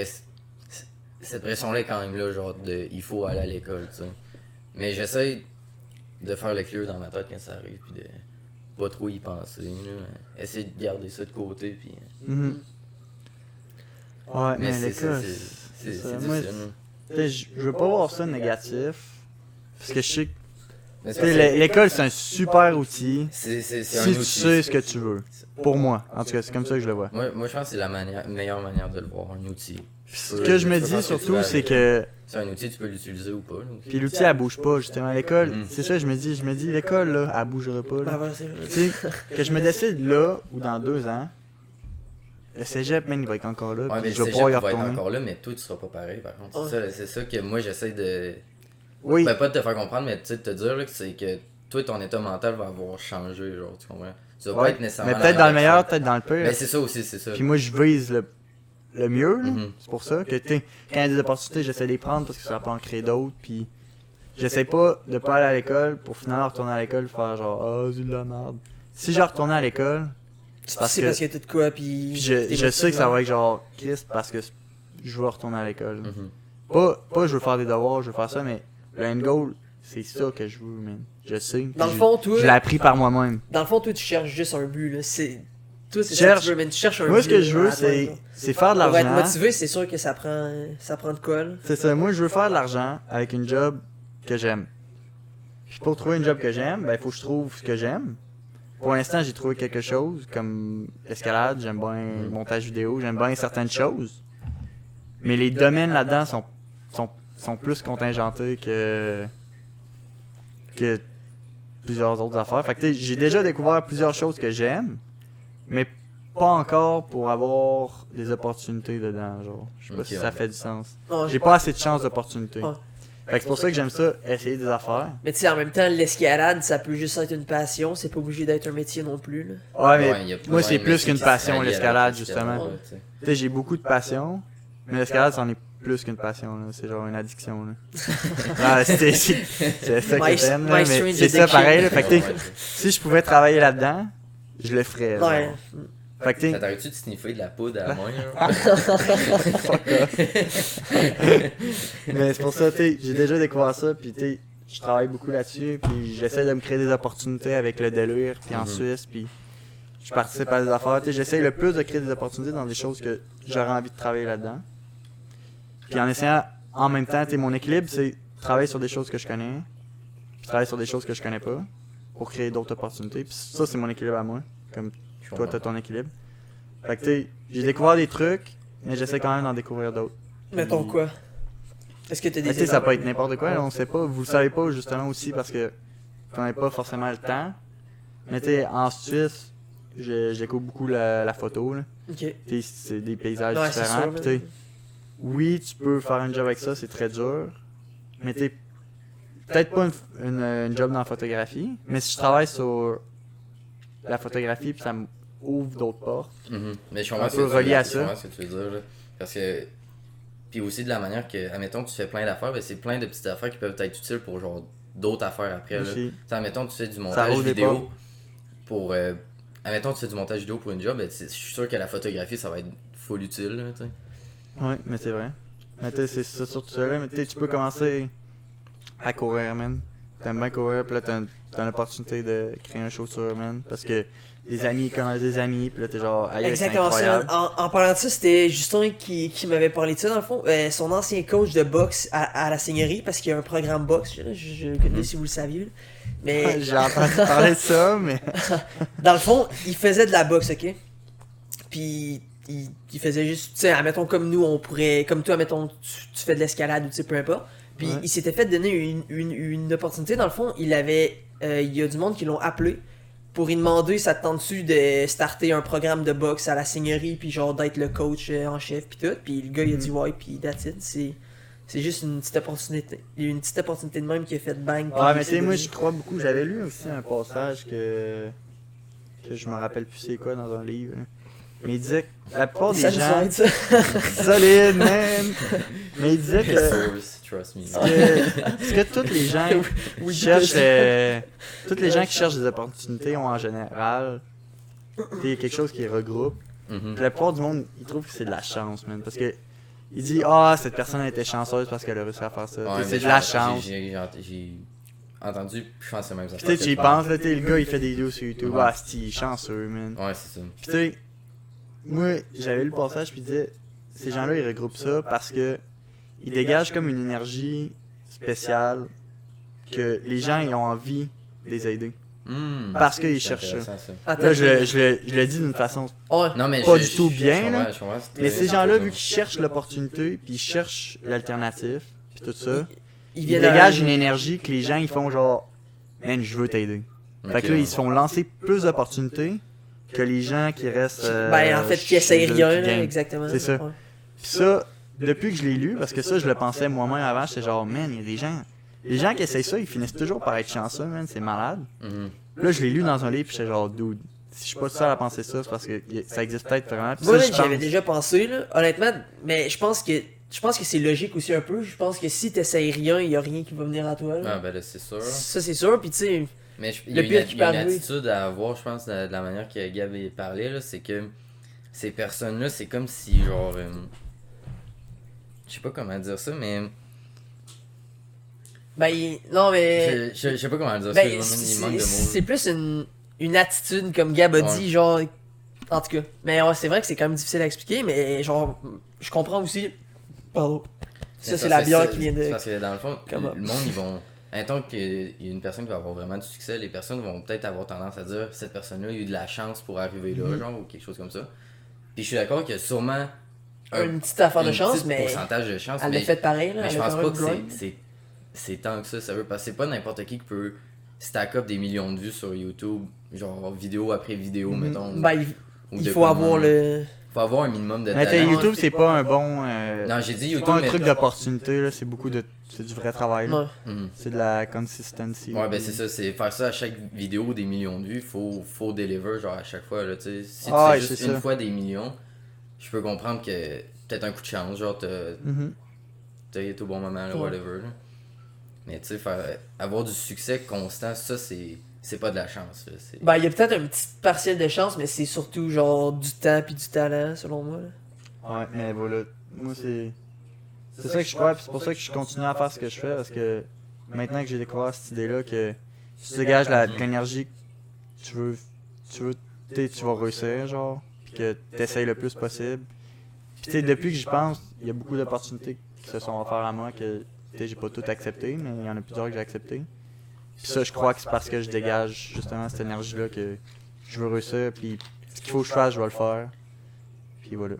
cette pression-là est quand même là, genre, il faut aller à l'école, tu sais. Mais j'essaie de faire le clear dans ma tête quand ça arrive, puis de pas trop y penser, là. Essayer de garder ça de côté, puis. Mhm. Ouais, mais c'est ça, l'école, c'est ça. difficile, Moi, là. tu sais, je veux pas voir ça négatif. Parce que je sais que Mais tu sais, l'école, c'est un super outil. c'est un Si tu outil. sais ce que tu veux. Pour moi. En tout cas, c'est comme ça que je le vois. Moi, je pense que c'est la meilleure manière de le voir, un outil. Ce que je me dis surtout, c'est que. C'est un outil, tu peux l'utiliser ou pas. Là. Puis l'outil, elle bouge pas, justement. L'école, Mhm. c'est ça, je me dis, l'école, là, elle bougera pas. Ah Là. ouais, c'est vrai. Tu sais, que je me décide là ou dans 2 ans, le cégep, man, il va être encore là. Ouais, puis mais je le vais cégep pouvoir y va être retourner. encore là, mais toi, tu seras pas pareil, par contre. Ouais. C'est ça que moi, j'essaie de. Oui, Ben, pas de te faire comprendre, mais tu sais, de te dire là, que c'est que toi, ton état mental va avoir changé, genre, tu comprends? Tu vas pas ouais. être nécessairement. Mais peut-être dans le meilleur, peut-être dans le pire. Mais c'est ça aussi, c'est ça. Puis moi, je vise le mieux. Là. Mhm. C'est pour ça que, tu sais, quand il y a des opportunités, j'essaie de les prendre parce que ça peut en créer d'autres. Puis j'essaie pas de pas aller à l'école pour finalement retourner à l'école et faire genre, ah, c'est de la merde. Si je retournais à l'école, C'est parce parce que- qu'il y a tout de quoi, puis. puis je sais que ça va être genre, Christ, parce que je veux retourner à l'école. Mhm. Pas je veux faire des devoirs, je veux faire ça, mais le end goal, c'est ça que je veux, man. Je sais. puis Dans le fond, toi. je l'ai appris par moi-même. Dans le fond, toi, tu cherches juste un but, là. Toi, c'est ça Cherche- que tu veux, mais tu cherches un Moi, but. ce que je veux, à atteindre, là. c'est faire de Pour être l'argent. motivé, c'est sûr que ça prend de quoi, là. C'est ça, moi je veux faire de l'argent avec une job que j'aime. Puis pour trouver une job que j'aime, ben il faut que je trouve ce que j'aime. Pour l'instant, j'ai trouvé quelque chose comme l'escalade, j'aime bien le montage vidéo, j'aime bien certaines choses. Mais les domaines là-dedans sont plus contingentés que plusieurs autres affaires. Fait que tu sais, j'ai déjà découvert plusieurs choses que j'aime, mais pas encore pour avoir des opportunités dedans, genre. Je sais pas Ok, si ouais. ça fait du sens. Ouais. J'ai pas assez de chances d'opportunités. Ouais. Fait que c'est pour ça que j'aime ça, essayer des affaires. Mais tu sais, en même temps, l'escalade, ça peut juste être une passion, c'est pas obligé d'être un métier non plus, là. Ouais, mais Ouais, y a moi, ouais, c'est mais plus qu'une qui se passion, relie à l'escalade, l'escalade, justement. ouais, tu sais. Tu sais, j'ai beaucoup de passion, mais l'escalade, c'en est plus qu'une passion, là. C'est genre une addiction, là. Ah, c'est ça que t'aimes, là, My mais strange c'est ça addiction. pareil, là. Fait que, tu sais, Ouais, si je pouvais travailler là-dedans, je le ferais, genre. Ouais. Fait que, tu Ça sais, t'arrête-tu de sniffer de la poudre à la main, là? mais c'est pour ça, tu sais, j'ai déjà découvert ça, puis tu sais, je travaille beaucoup là-dessus, puis j'essaie de me créer des opportunités avec le délire, puis en Mhm. Suisse, puis je participe à des affaires. Tu sais, j'essaie le plus de créer des opportunités dans des choses que j'aurais envie de travailler là-dedans. Puis en essayant, en même temps, tu sais, mon équilibre, c'est travailler sur des choses que je connais, puis travailler sur des choses que je connais pas, pour créer d'autres opportunités. Puis ça, c'est mon équilibre à moi, comme toi, t'as ton équilibre. Fait que tu sais, j'ai découvert des trucs, mais j'essaie quand même d'en découvrir d'autres. Mettons Puis- quoi? Est-ce que t'as Mais des tu sais, ça peut être exemples? n'importe quoi, là, on sait pas. Vous le savez pas justement aussi parce que vous n'avez pas forcément le temps. Mais tu sais, en Suisse, j'écoute beaucoup la photo. Là. Ok. Tu sais, c'est des paysages Ouais, c'est différents. sûr, Puis tu sais, oui, tu peux faire un job avec ça, c'est très dur. Mais tu sais, peut-être pas une job dans la photographie. Mais si je travaille sur la photographie, puis ça m'ouvre d'autres portes. Mais je comprends Un ce peu que tu veux relié dire, à je ça. comprends ce que tu veux dire, là. Parce que. Puis aussi de la manière que, admettons que tu fais plein d'affaires, ben c'est plein de petites affaires qui peuvent être utiles pour genre d'autres affaires après. Là. Aussi. Tu sais, admettons que tu fais du Ça montage vaut des vidéo pas. pour. Admettons que tu fais du montage vidéo pour une job, ben, je suis sûr que la photographie ça va être full utile. Là, tu sais. Ouais, mais c'est vrai. Mais tu sais, c'est ça surtout ça là. Mais tu sais, tu peux commencer à courir, man. T'aimes bien courir, puis là, t'as une opportunité de créer un show sur man. Parce que des amis connaissent des amis, puis là, t'es genre, aïe, c'est Exactement ça. incroyable. En parlant de ça, c'était Justin qui m'avait parlé de ça, dans le fond. Son ancien coach de boxe à la Seigneurie, parce qu'il y a un programme boxe, je ne sais si vous le saviez. Là. Mais J'ai entendu parler de ça, mais. dans le fond, il faisait de la boxe, ok? Puis il faisait juste, tu sais, admettons comme nous, on pourrait, comme toi, admettons, tu fais de l'escalade ou tu sais, peu importe. Puis Ouais. il s'était fait donner une opportunité, dans le fond, il y a du monde qui l'ont appelé pour lui demander, ça te tente-tu de starter un programme de boxe à la Seigneurie, puis genre d'être le coach en chef, puis tout. Puis le gars, il a dit ouais, puis that's it. C'est juste une petite opportunité. Il y a eu une petite opportunité de même qui a fait bang. puis Ouais, il mais tu s'est sais, moi, donné. je crois beaucoup. J'avais lu aussi un passage que je me rappelle plus c'est quoi dans un livre. Là. Mais il disait que la plupart des Ça nous gens. aide, ça. Solide, man! Mais il disait que. Service, trust me. Ce que tous les gens Oui, cherchent, tous les gens qui cherchent des opportunités ont en général c'est quelque chose qui les regroupe. Mhm. Puis la plupart du monde, ils trouvent que c'est de la chance, man. Parce que il dit ah cette personne a été chanceuse parce qu'elle a réussi à faire ça. Ouais, C'est mais de la chance. J'ai entendu, je pense que c'est même ça. Puis tu sais, tu y penses, là, tu sais, le gars il fait des vidéos sur YouTube, Ouais. ah c'est il est chanceux, man. Ouais, c'est ça. Puis tu sais, moi j'avais lu le passage puis il disait ces gens-là ils regroupent ça parce que ils dégagent comme une énergie spéciale que les gens ils ont envie de les aider. Parce qu'ils C'est cherchent ça. intéressant, ça. Attends, Là, je le dis d'une façon. Ouais. Non, mais Pas je- du tout je- je bien, comprends, là. je comprends, c'est Mais très- ces gens-là, c'est vu ça. qu'ils cherchent l'opportunité, puis ils cherchent l'alternative, puis tout ça, Ils ils viennent à- dégagent une énergie que les gens ils font genre, man, je veux t'aider. Fait que là, ils se font lancer plus d'opportunités que les gens qui restent. Ben, en fait, qui essayent chez eux, rien, qui là, gagnent. exactement. C'est ça. Ouais. Puis ça, depuis que je l'ai lu, parce que ça, je le pensais moi-même avant, j'étais genre, man, il y a des gens. Les gens qui essayent ça, ils finissent toujours par être chanceux, man, c'est malade. Mhm. Là, je l'ai lu dans un livre, puis j'étais genre, dude, si je suis pas seul à penser ça, c'est parce que ça existe peut-être vraiment. Puis Moi, ça, je j'avais pense- déjà pensé, là, honnêtement, mais je pense que c'est logique aussi un peu. Je pense que si t'essayes rien, il y a rien qui va venir à toi. là. Ah, ben là, c'est sûr. Ça, c'est sûr. Puis tu sais, Mais il y Le a pire une, qui il y a peut une arriver. attitude à avoir, je pense, de la manière que Gab a parlé, là, c'est que ces personnes-là, c'est comme si, genre. Je sais pas comment dire ça, mais. ben, non, mais. Je sais pas comment dire Ben, ça, il manque de c'est mots. plus une attitude, comme Gab a Ouais. dit, genre. En tout cas. Mais ouais, c'est vrai que c'est quand même difficile à expliquer, mais genre, je comprends aussi. Pardon. Ça, Mais c'est parce la que bière qui vient de. c'est parce que dans le fond, Comment? le monde, ils vont. Tant qu'il y a une personne qui va avoir vraiment du succès, les personnes vont peut-être avoir tendance à dire cette personne-là a eu de la chance pour arriver là, Mhm. genre, ou quelque chose comme ça. Puis je suis d'accord qu'il y a sûrement Une petite affaire de un chance, petit mais. pourcentage de chance, Elle l'a mais, fait pareil, là. mais je elle a pense quand pas même que grind. c'est tant que ça veut parce que c'est pas n'importe qui peut stack up des millions de vues sur YouTube, genre vidéo après vidéo, Mhm. mettons. Ben, ou il de faut avoir comment- le. Faut avoir un minimum de Mais t'sais, talent. YouTube, c'est pas un bon. Non, j'ai dit c'est YouTube, pas un mais. truc d'opportunité, là, c'est beaucoup de. C'est du vrai travail. là. Ouais. Mhm. C'est de la consistency. Ouais, ben c'est ça, c'est faire ça à chaque vidéo des millions de vues, faut deliver genre à chaque fois, là, tu sais. Si tu Ah, fais ouais, juste c'est une ça. fois des millions, je peux comprendre que peut-être un coup de chance, genre Mhm. t'as été au bon moment, là, Ouais. whatever, là. Mais tu sais, avoir du succès constant, ça c'est pas de la chance, là. Ben, il y a peut-être un petit partiel de chance, mais c'est surtout genre du temps puis du talent, selon moi. là. Ouais, mais voilà. Moi, c'est. C'est ça que je crois, puis c'est pour ça que je continue à faire ce que je fais, parce que maintenant que j'ai découvert cette idée-là, que si tu dégages de l'énergie que tu vas réussir, genre, puis que tu essayes le plus possible. Puis tu sais, depuis que j'y pense, il y a beaucoup d'opportunités qui se sont offertes à moi que, tu sais, j'ai pas tout accepté, mais il y en a plusieurs que j'ai accepté. Puis ça, je crois que c'est parce que je dégage justement cette énergie-là que je veux réussir, puis ce qu'il faut que je fasse, je vais le faire. Puis voilà.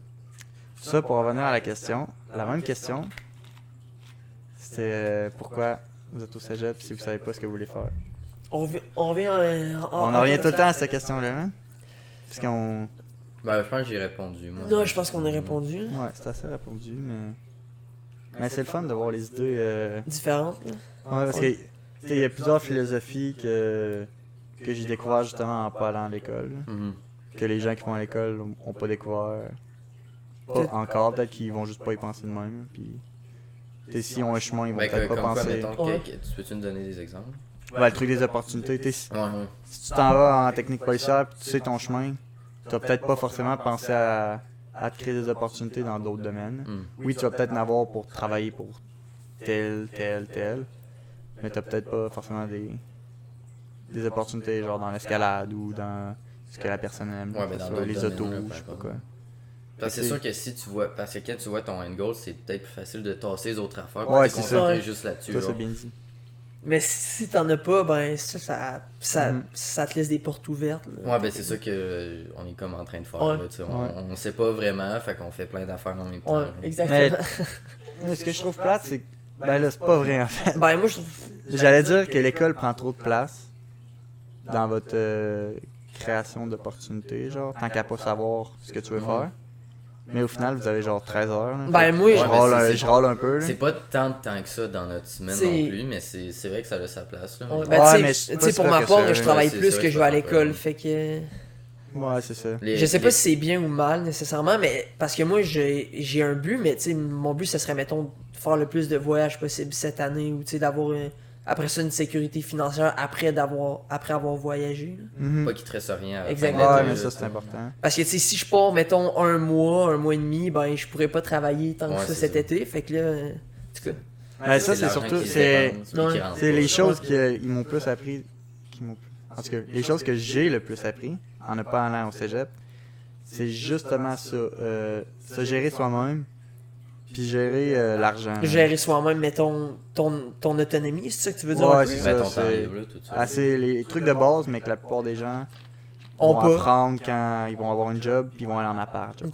Ça, pour revenir à la question, la même question. C'était pourquoi vous êtes au cégep si vous savez pas ce que vous voulez faire. On revient On en revient tout le temps à cette question-là, hein? Parce qu'on... Ben, je pense que j'ai répondu, moi. Non, je pense qu'on a répondu. Ouais, c'est assez répondu, mais c'est le fun de voir les idées... Différentes, là. Ouais, parce que il y a plusieurs philosophies que j'ai découvert justement en pas allant à l'école. Mhm. Que les gens qui vont à l'école ont pas découvert. Pas encore, peut-être qu'ils vont juste pas y penser de même. Puis, s'ils ont un chemin, ils vont Ben, peut-être pas comme quoi, penser. mettons, Ouais. tu peux-tu me donner des exemples? Le truc des opportunités. Si Ouais, ouais. tu t'en vas en technique policière puis tu sais ton chemin, tu vas peut-être pas forcément penser à te créer des opportunités dans d'autres domaines. Oui, tu vas peut-être en avoir pour travailler pour tel, mais tu peut-être pas forcément des opportunités genre dans l'escalade ou dans ce que la personne aime. Ouais, ben, dans ça, d'autres les autos, domaines, là, je sais pas peu quoi. Parce que c'est sûr que si tu vois, parce que quand tu vois ton end goal, c'est peut-être plus facile de tasser les autres affaires. Ouais, te c'est concentrer ça. juste là-dessus. Ça, genre. c'est bien dit. Mais si t'en as pas, ben ça Mhm. te laisse des portes ouvertes. Là. Ouais, ben c'est ça que on est comme en train de faire. Ouais. Là, tu sais. Ouais. On sait pas vraiment, fait qu'on fait plein d'affaires en même temps. Ouais, là. exactement. Mais ce que je trouve plate, c'est que. Ben là, c'est pas vrai en fait. Ben moi je trouve. J'allais dire que l'école prend trop de place dans votre création d'opportunités, genre, tant qu'à pas savoir ce que tu veux faire. Mais au final, vous avez genre 13 heures. Là. Ben moi Ouais, je, mais je râle un peu. Là. C'est pas tant de temps que ça dans notre semaine C'est- non plus, mais c'est vrai que ça a sa place. Là. Ouais, Ouais, ben, mais tu sais, c'est tu sais, pas pour ma sûr part, que je ça- travaille ouais, plus c'est que ça, je vais à je l'école, comprends. fait que. Ouais, c'est ça. Je sais pas si c'est bien ou mal nécessairement, mais parce que moi j'ai un but, mais tu sais, mon but ce serait, mettons, de faire le plus de voyages possible cette année ou tu sais, d'avoir après ça une sécurité financière après avoir voyagé. Là. Mhm. Pas qu'il te reste rien à Exactement. Ouais, faire, mais là, ça, tu c'est important. Parce que tu sais, si je pars, mettons, un mois et demi, ben je pourrais pas travailler tant que Ouais, ça c'est cet ça. été, fait que là, en tout cas. Ben, ça, c'est l'argent surtout. qui se C'est dépense, mais qui Ouais. rentre c'est pas. les choses qu'ils m'ont plus appris. En tout cas, les choses que j'ai le plus appris en ne pas allant au cégep, c'est justement ça. Se gérer soi-même, puis gérer l'argent. Gérer soi-même, mettons, ton autonomie, c'est ça que tu veux dire? Ouais, un peu? c'est Ben, ça, ton temps c'est libre, là, tout ça. assez les trucs de base, mais que la plupart des gens On vont peut. apprendre quand ils vont avoir une job, puis ils vont aller en appart. genre.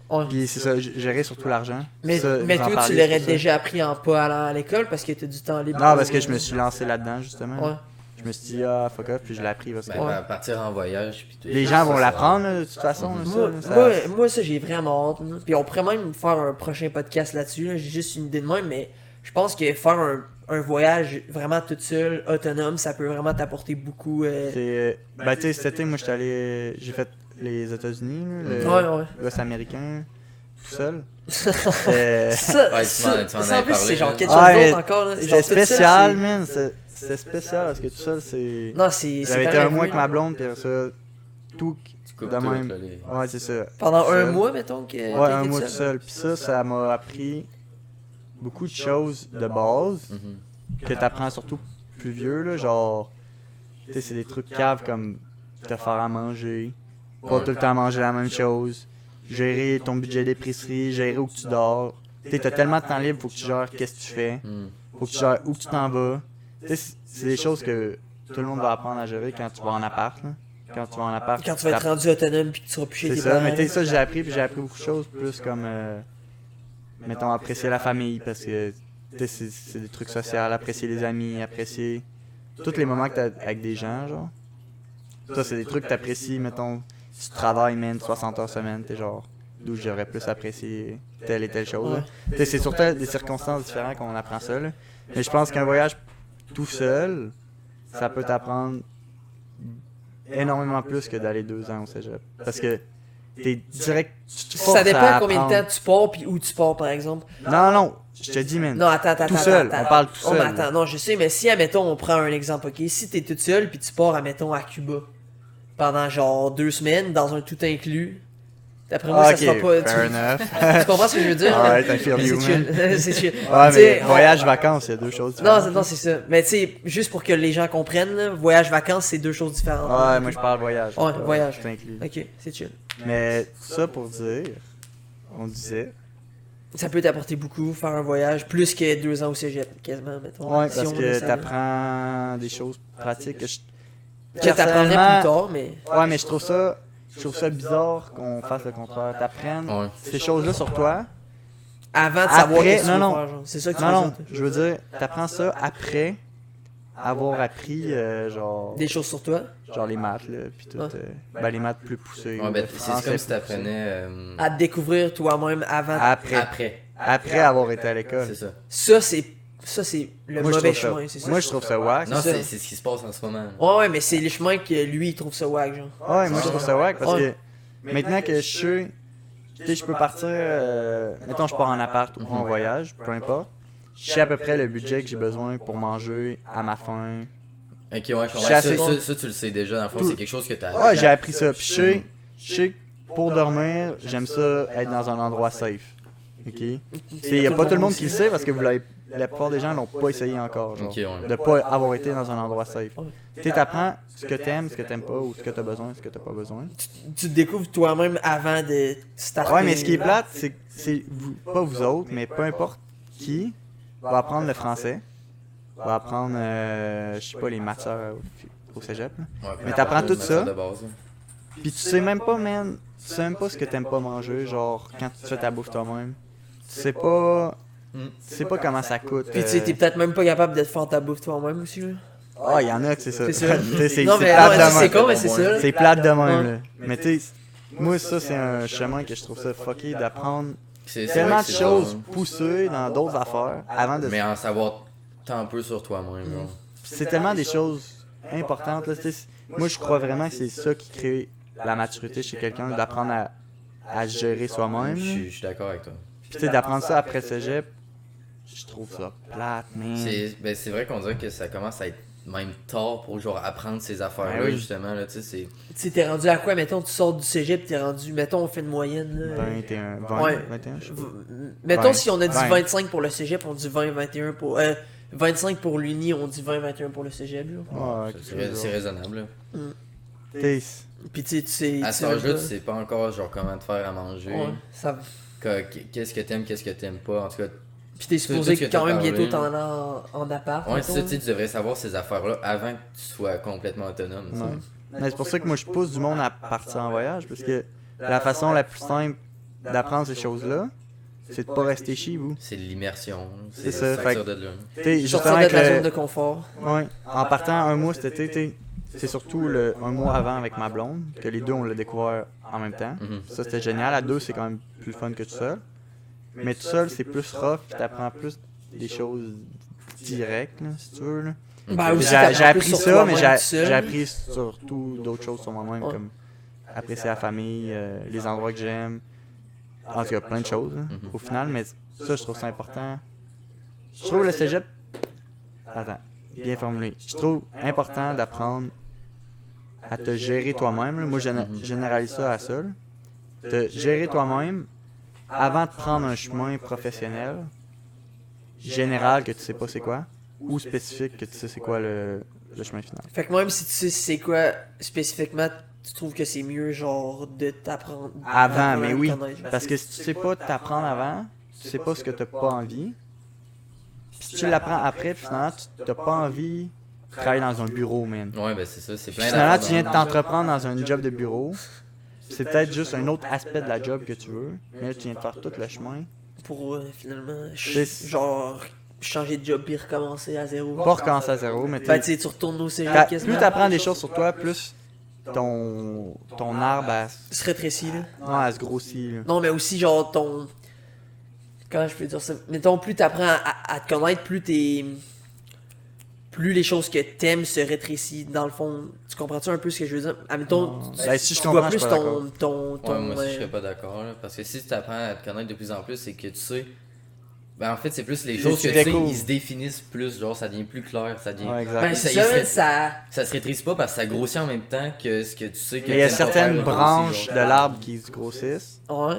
Ok, ouais. Puis c'est ça, gérer surtout l'argent. Mais, Ça, mais vous en toi, tu parlez, l'aurais c'est pour ça. déjà appris en pas allant à l'école parce que t'as du temps libre. Non, pour- parce que je me suis lancé là-dedans, justement. Ouais. Je me suis dit, ah, fuck off, puis je l'ai appris parce que Ben, ben, partir en voyage. Puis tout. les gens vont Ça, l'apprendre, là, de toute façon. là, Moi, ça, là, ça- moi, ça, j'ai vraiment hâte. Là. Puis on pourrait même faire un prochain podcast là-dessus. Là. J'ai juste une idée de même, mais je pense que faire un voyage vraiment toute seule, autonome, ça peut vraiment t'apporter beaucoup. Ben, tu sais, cet été, moi, j'ai fait les États-Unis, là, le Ouais, ouais. l'Ouest américain, tout seul. Ça, Ouais, ça, tu m'en ça, en avais plus, parlé, c'est genre là. quelque chose Ouais, mais d'autre encore. Là. Genre, C'était toute seule, spécial, c'est- man. C'était spécial parce que tout seul, c'est. Non, c'est. J'avais été pareil, un mois avec là. ma blonde, puis après ça, tout Tu coupes de tout, même. là, les- Ouais, c'est ça. Pendant un Seul. mois, mettons. Que Ouais, un mois tout seul. Puis ça m'a appris beaucoup de choses de base Mhm. que t'apprends surtout plus vieux, là. Genre, tu sais, c'est des trucs caves comme te faire à manger, pas tout le temps manger la même chose, gérer ton budget d'épicerie, gérer où que tu dors. Tu sais, t'as tellement de temps libre, faut que tu gères qu'est-ce que tu fais, Mhm. faut que tu gères où que tu t'en vas. Tu sais, c'est des choses que tout le monde va apprendre à gérer quand tu vas en appart, là. Quand tu vas en appart. Quand tu vas être rendu autonome puis que tu seras plus chez C'est tes ça, parents. mais tu sais, ça j'ai appris, puis j'ai appris beaucoup de choses, plus comme, mettons, apprécier la famille, parce que, tu sais, c'est des trucs sociaux, apprécier les amis, apprécier tous les moments que t'as avec des gens, genre. Ça, c'est des trucs que t'apprécies, mettons, si tu travailles, man, 60 heures semaine, t'es genre, d'où j'aurais plus apprécié telle et telle chose, là. Tu sais, c'est surtout des circonstances différentes qu'on apprend ça, là. Mais je pense qu'un voyage tout seul, ça peut t'apprendre énormément plus que d'aller 2 ans au cégep. Parce que t'es direct. Tu te Ça forces dépend à combien de apprendre. temps tu pars puis où tu pars, par exemple. Non, non, je te dis, man. Non, attends. Tout seul, attends. on parle tout Oh, mais seul. attends, non, je sais, mais si, admettons, on prend un exemple, ok? Si t'es toute seule puis tu pars, admettons, à Cuba pendant genre 2 semaines dans un tout inclus, d'après moi, Ah, ça sera ok, pas. fair Tu enough. comprends ce que je veux dire? Alright, I feel C'est you, chill. man. C'est chill. Ouais, Tu mais sais, on- voyage-vacances, il y a deux choses Non, différentes. c'est ça. Mais tu sais, juste pour que les gens comprennent, là, voyage-vacances, c'est deux choses différentes. Ouais, moi je parle voyage. Ouais, voyage. Tout inclus. Ok, c'est chill. Mais ça pour dire, on disait. Ça peut t'apporter beaucoup, faire un voyage, plus que 2 ans au cégep, quasiment, mettons. Ouais, Si parce on que laisse aller. t'apprends des choses pratiques que je. Que t'apprendrais Personnellement- plus tard, mais. Ouais, mais je trouve ça bizarre qu'on fasse le contraire. T'apprennes Ouais. ces choses-là sur toi, avant de savoir Après, qu'est-ce que tu veux non. faire, genre. C'est ça que tu Non, veux non, dire. je veux dire, t'apprends ça après avoir appris, genre Des choses sur toi. les maths, là, puis tout. Ouais. Ben, les maths plus poussées. Ouais, ou ben, le c'est français comme si plus poussé. t'apprenais À te découvrir toi-même avant. Après. après. Après avoir été à l'école. C'est ça. Ça, c'est le Moi, je mauvais trouve ça- chemin, c'est ça. Moi, je trouve ça wack. Non, ça. c'est ce qui se passe en ce moment. Ouais, mais c'est les chemins que lui, il trouve ça wack, genre. Ouais, moi, je trouve ça wack parce Ouais. que maintenant que je sais, tu sais, je peux partir, mettons, je pars en appart ou en voyage, peu importe. Je sais à peu près le budget que j'ai besoin pour manger à ma faim. Ok, ouais, je comprends. Je suis assez- Ça, tu le sais déjà, dans le fond, Tout. c'est quelque chose que t'as Ouais, j'ai appris ça. Puis je sais que pour dormir, j'aime ça être dans un endroit safe. Ok? Il y a pas tout le monde qui le sait parce que la plupart des gens l'ont pas essayé encore. Genre, Ok, ouais. de pas avoir été dans un endroit safe. Ouais. Tu sais, t'apprends ce que t'aimes pas, ou ce que t'as besoin, ce que t'as pas besoin. Tu te découvres toi-même avant de starter. Ouais, mais ce qui est plate, c'est que pas vous autres, mais peu importe qui va apprendre le français, va apprendre, je sais pas, les matières au cégep. Là. Ouais, Mais t'apprends tout ça. de base, là. Puis tu sais même pas, man, tu sais même pas ce que t'aimes pas manger, genre quand tu fais ta bouffe toi-même. Tu sais pas, comment ça coûte. Puis tu sais, t'es peut-être même pas capable de te faire ta bouffe toi-même aussi, là. Ah, il y en a que c'est ça. C'est ça. Tu sais, c'est Non, mais plate ouais, de c'est même. con, mais c'est ça. C'est plate de même, Ouais. là. Mais tu sais, moi, ça, c'est un chemin que je trouve ça fucké d'apprendre C'est tellement vrai de que c'est choses pas- poussées dans d'autres affaires avant de. Mais en savoir tant peu sur toi-même, genre. C'est tellement des choses importantes, là. Tu sais, moi, je crois vraiment que c'est ça qui crée la maturité chez quelqu'un, d'apprendre à se gérer soi-même. là. Je suis d'accord avec toi. Puis tu sais, d'apprendre ça après le cégep, je trouve ça plate, man. C'est vrai qu'on dirait que ça commence à être même tard pour genre apprendre ces affaires-là, Ben oui. justement. Là, tu sais, c'est... Tu sais, t'es rendu à quoi? Mettons, tu sors du cégep, t'es rendu, mettons, on fait une moyenne, là. 21, 20, Ouais. 21, je sais pas. Mettons, 20, si on a dit 20. 25 pour le cégep, on dit 20, 21 pour. 25 pour l'uni, on dit 20, 21 pour le cégep, là. Ouais, C'est raisonnable. Là. T'sais, Puis tu sais, tu sais. À tu cet sais même âge-là, pas. tu sais pas encore genre comment te faire à manger. Ouais, ça. Qu'est-ce que t'aimes pas. En tout cas, Puis t'es supposé tout ce que quand t'as même bientôt parlé. t'en as en appart. ouais, mettons, c'est ça, tu sais, là. tu devrais savoir ces affaires-là avant que tu sois complètement autonome. tu sais. ouais. Mais c'est pour ça que moi, je pousse du monde à partir en voyage, parce que la façon la plus simple d'apprendre ces choses-là, c'est de pas rester chez vous. C'est l'immersion. C'est ça, sortir fait de là. T'sais, justement, Sortir de avec ta le- zone de confort. Ouais. En partant un mois cet été, c'est surtout un mois avant avec ma blonde, que les deux on l'a découvert en même temps. Mhm. Ça c'était génial. À deux, c'est quand même plus fun que tout seul. Mais tout seul, c'est plus rough, puis t'apprends plus des choses directes, là, si tu veux. Là. Ben, Ok. aussi, J'ai t'apprends appris plus sur ça, toi-même mais tout seul. j'ai appris surtout d'autres choses sur moi-même, Ouais. comme apprécier la famille, les endroits que j'aime. En tout cas, plein de choses, là, Mhm. au final, mais ça, je trouve ça important. Je trouve le cégep. Attends, bien formulé. Je trouve important d'apprendre à te gérer toi-même. Là. Moi, je généralise ça à ça. Là. Te gérer toi-même avant de prendre un chemin professionnel, général que tu sais pas c'est quoi, ou spécifique que tu sais c'est quoi le chemin final. Fait que même si tu sais c'est quoi spécifiquement, tu trouves que c'est mieux genre de t'apprendre. Avant, d'apprendre à mais te oui. connaître, genre. Parce que si tu sais pas t'apprendre avant, tu sais pas ce que t'as pas envie. Puis si tu l'apprends après, puis finalement, tu t'as pas envie de travailler dans un bureau, man. Ouais, ben c'est ça, c'est Puis plein finalement, d'affaires tu viens de dans- t'entreprendre dans un job de bureau. C'est peut-être juste un autre aspect de la job que tu veux. Mais là, tu viens de faire tout le chemin. Pour finalement, C'est- genre, changer de job puis recommencer à zéro. Pas recommencer à zéro, mais Ben, tu sais, tu retournes au cégep quasiment. plus t'apprends des choses sur toi, plus ton arbre Se rétrécit, là. non, elle se grossit. Là. Non, mais aussi, genre, ton. Comment je peux dire ça? Mettons, plus t'apprends à te connaître, plus t'es. Plus les choses que t'aimes se rétrécissent. Dans le fond, tu comprends-tu un peu ce que je veux dire? Admettons, Non. tu, Ben, si je tu comprends, vois je plus suis pas d'accord. Ouais, moi aussi, je serais pas d'accord. Là, parce que si tu apprends à te connaître de plus en plus, c'est que tu sais. Ben, en fait, c'est plus les choses tu que tu sais, découvres. ils se définissent plus. Genre, ça devient plus clair. Ça devient. Ouais, exact. Ben, ça- c'est il ça, serait- ça. Ça se rétrécit pas parce que ça grossit en même temps que ce que tu sais que Mais il y a t'aimes pas certaines faire, branches aussi, de l'arbre qui se grossissent. Ouais.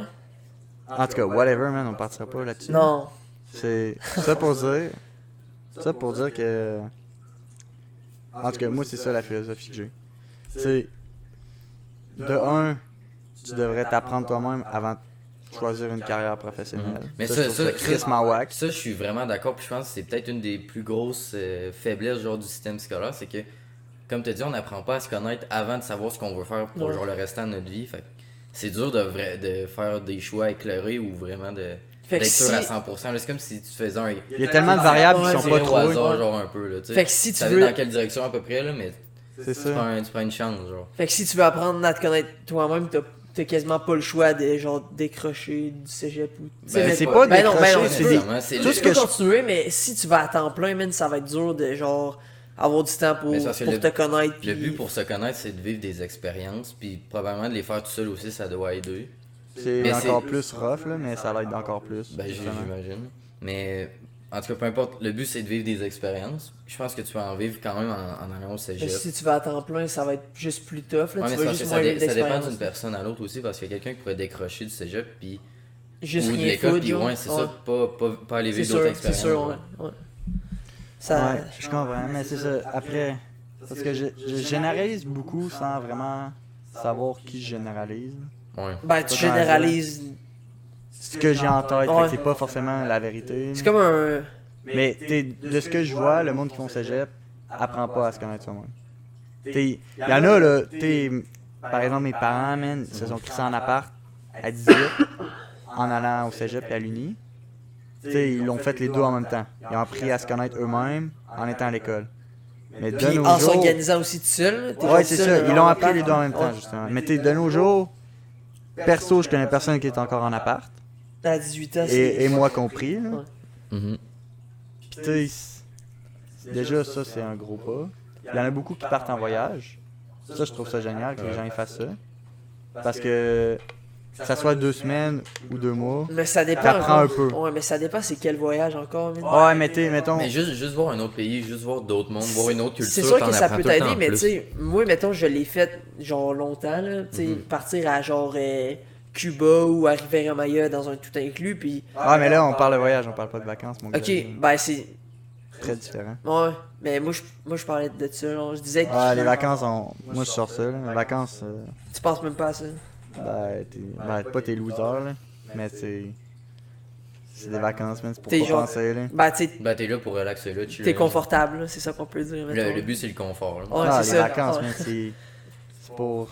En tout cas, whatever, man, on partira pas là-dessus. Non. C'est ça pour dire. Ça pour dire que. En tout cas, moi, c'est ça la philosophie que j'ai. C'est. De un, tu devrais t'apprendre toi-même avant de choisir une carrière professionnelle. Mhm. Mais ça, ça- je trouve ça- crissement whack. Ça, je suis vraiment d'accord. Puis je pense que c'est peut-être une des plus grosses faiblesses genre, du système scolaire. C'est que, comme tu as dit, on n'apprend pas à se connaître avant de savoir ce qu'on veut faire pour Ouais. genre, le restant de notre vie. Fait que c'est dur de faire des choix éclairés ou vraiment de. Fait que d'être sûr à si... 100%. là, c'est comme si tu faisais un. Il y a tellement de variables qui Ouais, sont C'est pas au trop. hasard, genre un peu. Là, tu sais. Fait que si Tu tu savais veux... dans quelle direction à peu près, là, mais C'est tu ça. prends une chance, genre. Fait que si tu veux apprendre à te connaître toi-même, t'as quasiment pas le choix de genre décrocher du cégep ou. Ben, c'est pas ben non, décrocher, tu c'est peux- des- c'est tu tout peux ce que je- continuer, mais si tu vas à temps plein, man, ça va être dur de genre avoir du temps pour Mais c'est parce que te connaître. Le puis- but pour se connaître, c'est de vivre des expériences, puis probablement de les faire tout seul aussi, ça doit aider. C'est Mais encore c'est- plus rough, là, mais ça l'aide encore plus. Ben, justement. j'imagine. Mais en tout cas, peu importe, le but c'est de vivre des expériences. Je pense que tu vas en vivre quand même en allant au Mais cégep. si tu vas à temps plein, ça va être juste plus tough. Là. Ouais, Tu mais vas c'est parce juste que moins vivre ça dépend d'expérience. d'une personne à l'autre aussi, parce qu'il y a quelqu'un qui pourrait décrocher du cégep, puis Juste ou de rien l'école, foutre, puis genre. ouais, c'est ça, pas aller C'est vivre sûr, d'autres c'est expériences. sûr, genre. ouais. Ça... Ouais, je comprends, mais c'est ça. Après, parce que je généralise beaucoup sans vraiment savoir qui je généralise. Ouais. Ben, tu C'est pas généralises. Ce que j'ai en tête, fait Ouais. que c'est pas forcément la vérité. C'est comme un. Mais de ce que je vois, le monde qui font cégep apprend pas à se connaître soi-même. Il y en a, là, par exemple, mes parents, man, ils se sont crissés en appart à 18 en allant au cégep et à l'uni. T'sais, ils l'ont fait les deux en même temps. Ils ont appris à se connaître eux-mêmes en étant à l'école. Mais de Puis nos en jours... s'organisant aussi tout seul. t'es Ouais, genre c'est tout ça. seul, Ils en l'ont appart. appris les deux en même temps, Ouais. justement. Mais de nos jours, perso, je connais personne qui est encore en appart. À 18 ans, c'est. Et moi compris, là. Ouais. Mhm. Puis tu sais, déjà ça c'est un gros pas. Il y en a beaucoup qui partent en voyage. Ça je trouve ça génial que les gens y fassent ça. Parce que ça soit 2 semaines ou 2 mois. Mais ça dépend. T'apprends encore. un peu. Ouais, mais ça dépend c'est quel voyage encore. man. Ouais, mais mettons. Mais juste voir un autre pays, juste voir d'autres mondes, voir une autre culture, C'est sûr t'en que ça apprends peut tout le temps t'aider, en mais tu plus. sais, moi, mettons, je l'ai fait genre longtemps, là. Tu sais, Mhm. partir à genre Cuba ou à Riviera-Maya dans un tout inclus, puis. Ah, mais là on parle de voyage, on parle pas de vacances, mon gars. Ok, ben c'est. Très différent. Ouais, mais moi je parlais de ça, genre, je disais que Ouais, les vacances, moi je sors ça. Là. Les vacances, tu penses même pas à ça. pas tes losers, là. Mais c'est des vacances, man. C'est pour T'es pas genre- penser, là. Ben, tu sais, Ben, t'es là pour relaxer là, chiller. t'es confortable, là, c'est ça qu'on peut dire. mettons. Le but, c'est le confort. Là. Ouais, Ah, c'est les ça. vacances, Ouais. man, c'est pour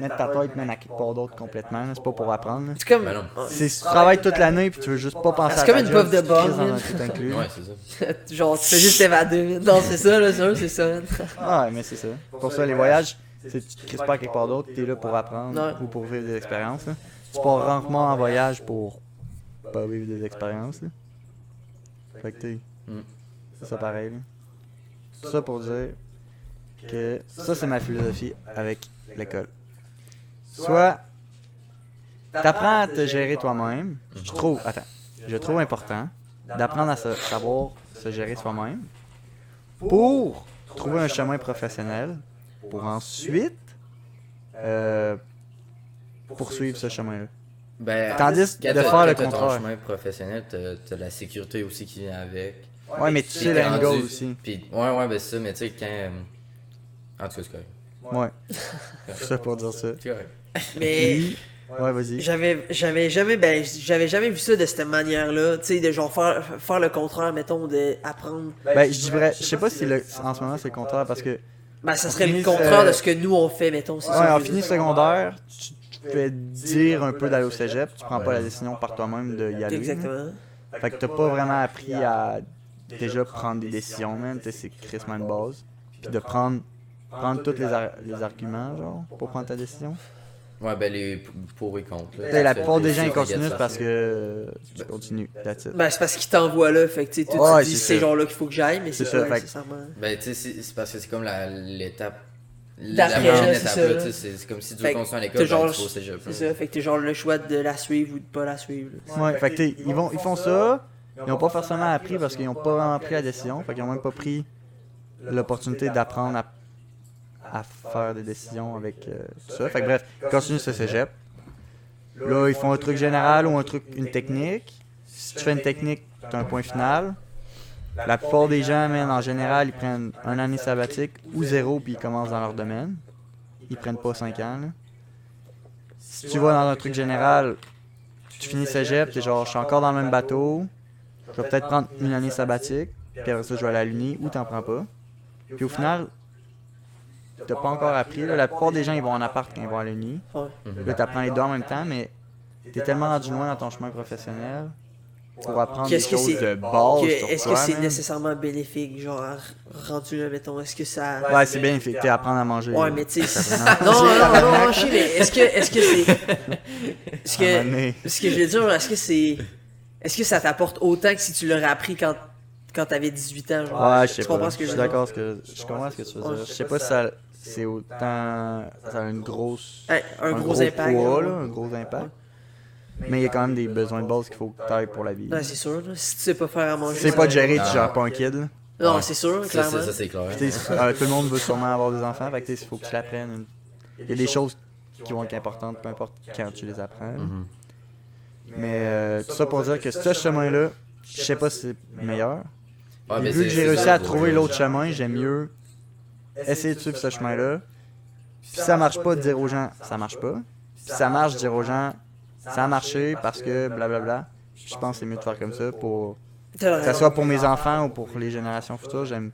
mettre ta tête, man, à quelque part d'autre complètement. là. C'est pas pour apprendre. là. C'est comme. Ben non. Ouais. C'est si tu travailles toute l'année puis tu veux juste pas penser C'est à comme ta une job, puff de tu te crises bonne, dans un man. tout inclus. Ouais, c'est ça. Genre, tu fais juste t'évader. Non, c'est ça, là, c'est ça. Ouais, mais c'est ça. Pour ça, les voyages, c'est tu te crises pas à quelque part d'autre, t'es là pour apprendre Ouais. ou pour vivre des expériences. là. Tu pars rarement en voyage pour pas vivre des expériences. là. Fait que t'es. Mm. C'est ça pareil. là. Tout ça pour dire que ça, c'est ma philosophie avec l'école. Soit t'apprends à te gérer toi-même. Je trouve important d'apprendre à savoir se gérer soi-même pour trouver un chemin professionnel pour ensuite poursuivre ce chemin-là. Ben, Tandis quand de t'as- faire quand le t'as ton contraire. chemin professionnel, t'as la sécurité aussi qui vient avec. Ouais, mais tu Puis sais t'es l'angle rendu- aussi. Puis, ouais, ben c'est ça, mais tu sais, quand. En tout cas, c'est correct. Ouais. Tout ça pour dire ça. C'est correct. Mais. Ouais, vas-y. J'avais jamais vu ça de cette manière-là, tu sais, de genre faire le contraire, mettons, de apprendre. Ben, je sais pas si en ce moment c'est le contraire parce que Ben, ça serait finit le contraire ce- de ce que nous on fait, mettons. c'est ouais, ça en que je veux fini dire. secondaire, tu te fais dire un peu d'aller au cégep, tu prends pas la décision par toi-même d'y aller. Exactement. Fait que t'as pas vraiment appris à déjà prendre des décisions, man. Tu sais, c'est crissement une base. Puis de prendre tous les arguments, genre, pour prendre ta décision. Ouais, ben les pour et contre. là. Tu sais, la Tu fais plupart des des gens ils choses continuent négatives. parce que tu continues. That's it. Ben, c'est parce qu'ils t'envoient là, fait que tu sais, toi, Ouais, tu dis c'est c'est ça. genre là qu'il faut que j'aille, mais c'est C'est ça, pas fait que- nécessairement. Ben, tu sais, c'est parce que c'est comme l'étape. D'après, La prochaine là, c'est étape, ça, là, là. tu sais, c'est comme si tu Fait veux que continuer à t'as l'école, genre- ben, tu vas au cégep. C'est ça, fait que t'as genre le choix de la suivre ou de pas la suivre. là. Ouais, fait que t'sais, ils font ça, ils ont pas forcément appris parce qu'ils ont pas vraiment pris la décision, fait qu'ils ont même pas pris l'opportunité d'apprendre à faire des décisions avec tout ça. Fait que bref, ils continuent ce cégep. Là, ils font un truc général ou une technique. Si tu fais une technique, t'as un point final. La plupart des gens, man, en général, ils prennent un année sabbatique ou 0 puis ils commencent dans leur domaine. Ils prennent pas 5 ans, là. Si tu vas dans un truc général, tu finis cégep, t'es genre, je suis encore dans le même bateau, je vais peut-être prendre une année sabbatique, puis après ça, je vais aller à l'uni, ou t'en prends pas. Puis au final, t'as pas encore appris, là. La plupart des gens, ils vont en appart quand ils vont à l'uni. Ouais. Mhm. Là, t'apprends les deux en même temps, mais t'es tellement rendu loin dans ton chemin professionnel pour apprendre des Qu'est-ce que choses c'est- de base sur Est-ce que toi, c'est man. nécessairement bénéfique, genre, rendu là, mettons, est-ce que ça... Ouais, c'est bien, fait que apprendre à manger. Ouais, mais tu sais... Ça Non, peut non, manger, non, tabarnak, non, je sais, mais est-ce que c'est... Est-ce à un moment que... donné. Ce que je veux dire, est-ce que c'est... Est-ce que ça t'apporte autant que si tu l'aurais appris quand t'avais 18 ans, genre? Ouais, je sais Tu pas. comprends ce que Je je suis veux dire? d'accord, je comprends ce que tu veux dire. Je sais pas si ça, c'est autant. Ça a une grosse. Ouais, un gros gros impact. poids, là. là, un gros impact. Mais il y a quand même des besoins de base qu'il faut que tu ailles pour la vie. Ouais, c'est sûr, là. Si tu sais pas faire à manger... Tu sais pas te gérer, tu Ah. gères pas un kid. Là. Non, Ouais. c'est sûr, Ça, clairement. ça, c'est clair. Puis, tout le monde veut sûrement avoir des enfants, fait que il faut que tu l'apprennes. Il y a des choses qui vont être importantes, peu importe quand tu les apprends. là. Mhm. Mais tout ça pour dire que ce chemin-là, je sais pas si c'est meilleur. Ouais, Et mais vu que c'est- j'ai c'est réussi ça, à faut- trouver l'autre chemin, j'aime mieux essayer de suivre ce chemin-là. Puis si ça marche pas, dire aux gens, ça marche pas. Puis si ça marche, dire aux gens, ça a marché parce que blablabla. Je pense que c'est mieux de faire comme ça pour T'as que ce raison. soit pour mes enfants ou pour les générations futures. J'aime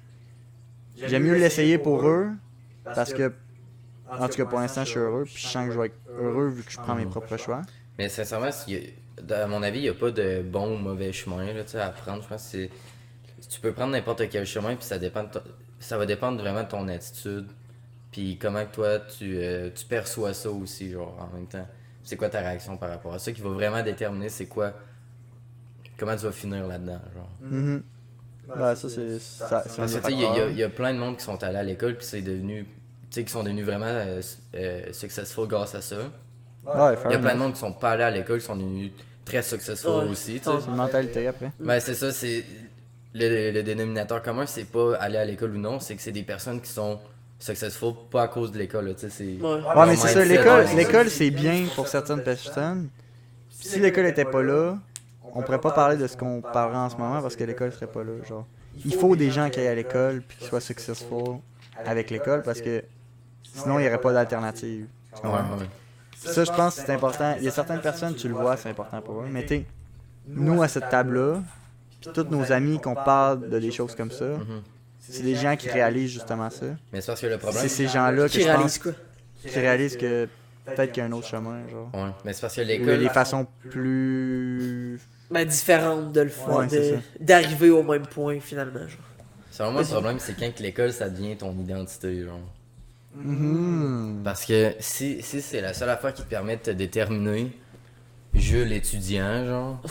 mieux l'essayer pour eux parce que, en tout cas pour l'instant, je suis heureux. Puis je sens que je vais être heureux vu que je prends mes propres choix. Mais sincèrement, à mon avis, il n'y a pas de bon ou mauvais chemin là, tu sais, à prendre. Je pense que tu peux prendre n'importe quel chemin, puis ça va dépendre vraiment de ton attitude. Puis comment que toi, tu perçois ça aussi, genre, en même temps. C'est quoi ta réaction par rapport à ça qui va vraiment déterminer c'est quoi, comment tu vas finir là-dedans, genre. Mhm. Ouais, ça, c'est un Parce que des tu sais, il facteurs. y a plein de monde qui sont allés à l'école, puis c'est devenu, tu sais, qui sont devenus vraiment successful grâce à ça. Ouais, Il y a plein de monde qui sont pas allés à l'école, qui sont devenus très successful Ouais. aussi, tu sais. C'est une mentalité après. Ben, c'est ça, c'est. Le dénominateur commun, c'est pas aller à l'école ou non, c'est que c'est des personnes qui sont successful pas à cause de l'école, là, tu sais. C'est... Ouais. Ouais, mais c'est ça, mindset, l'école c'est bien pour certaines personnes. Si l'école était pas là, on pourrait pas parler de ce qu'on parlerait en ce moment parce que l'école serait pas là, genre. Il faut des gens qui aillent à l'école puis qui soient successful avec l'école parce que sinon il y aurait pas d'alternative. Tu Ouais, comprends? ouais. Ça, je pense que c'est important. Il y a certaines personnes, tu le vois, c'est important pour eux. Mais tu nous à cette table-là, puis tous nos amis qu'on parle de des choses comme ça, Mhm. c'est des gens qui réalisent justement ça. Mais c'est parce que le problème. C'est ces gens-là que Qui je réalise pense quoi? qui réalisent que peut-être qu'il y a un autre chemin, genre. Ouais, mais c'est parce que Il y a l'école. des façons plus... Ben, différente de le faire, Ouais, c'est ça. d'arriver au même point, finalement, genre. Selon moi, le problème, c'est quand que l'école, ça devient ton identité, genre. Mhm. Parce que si c'est la seule affaire qui te permet de te déterminer, je l'étudiant, genre,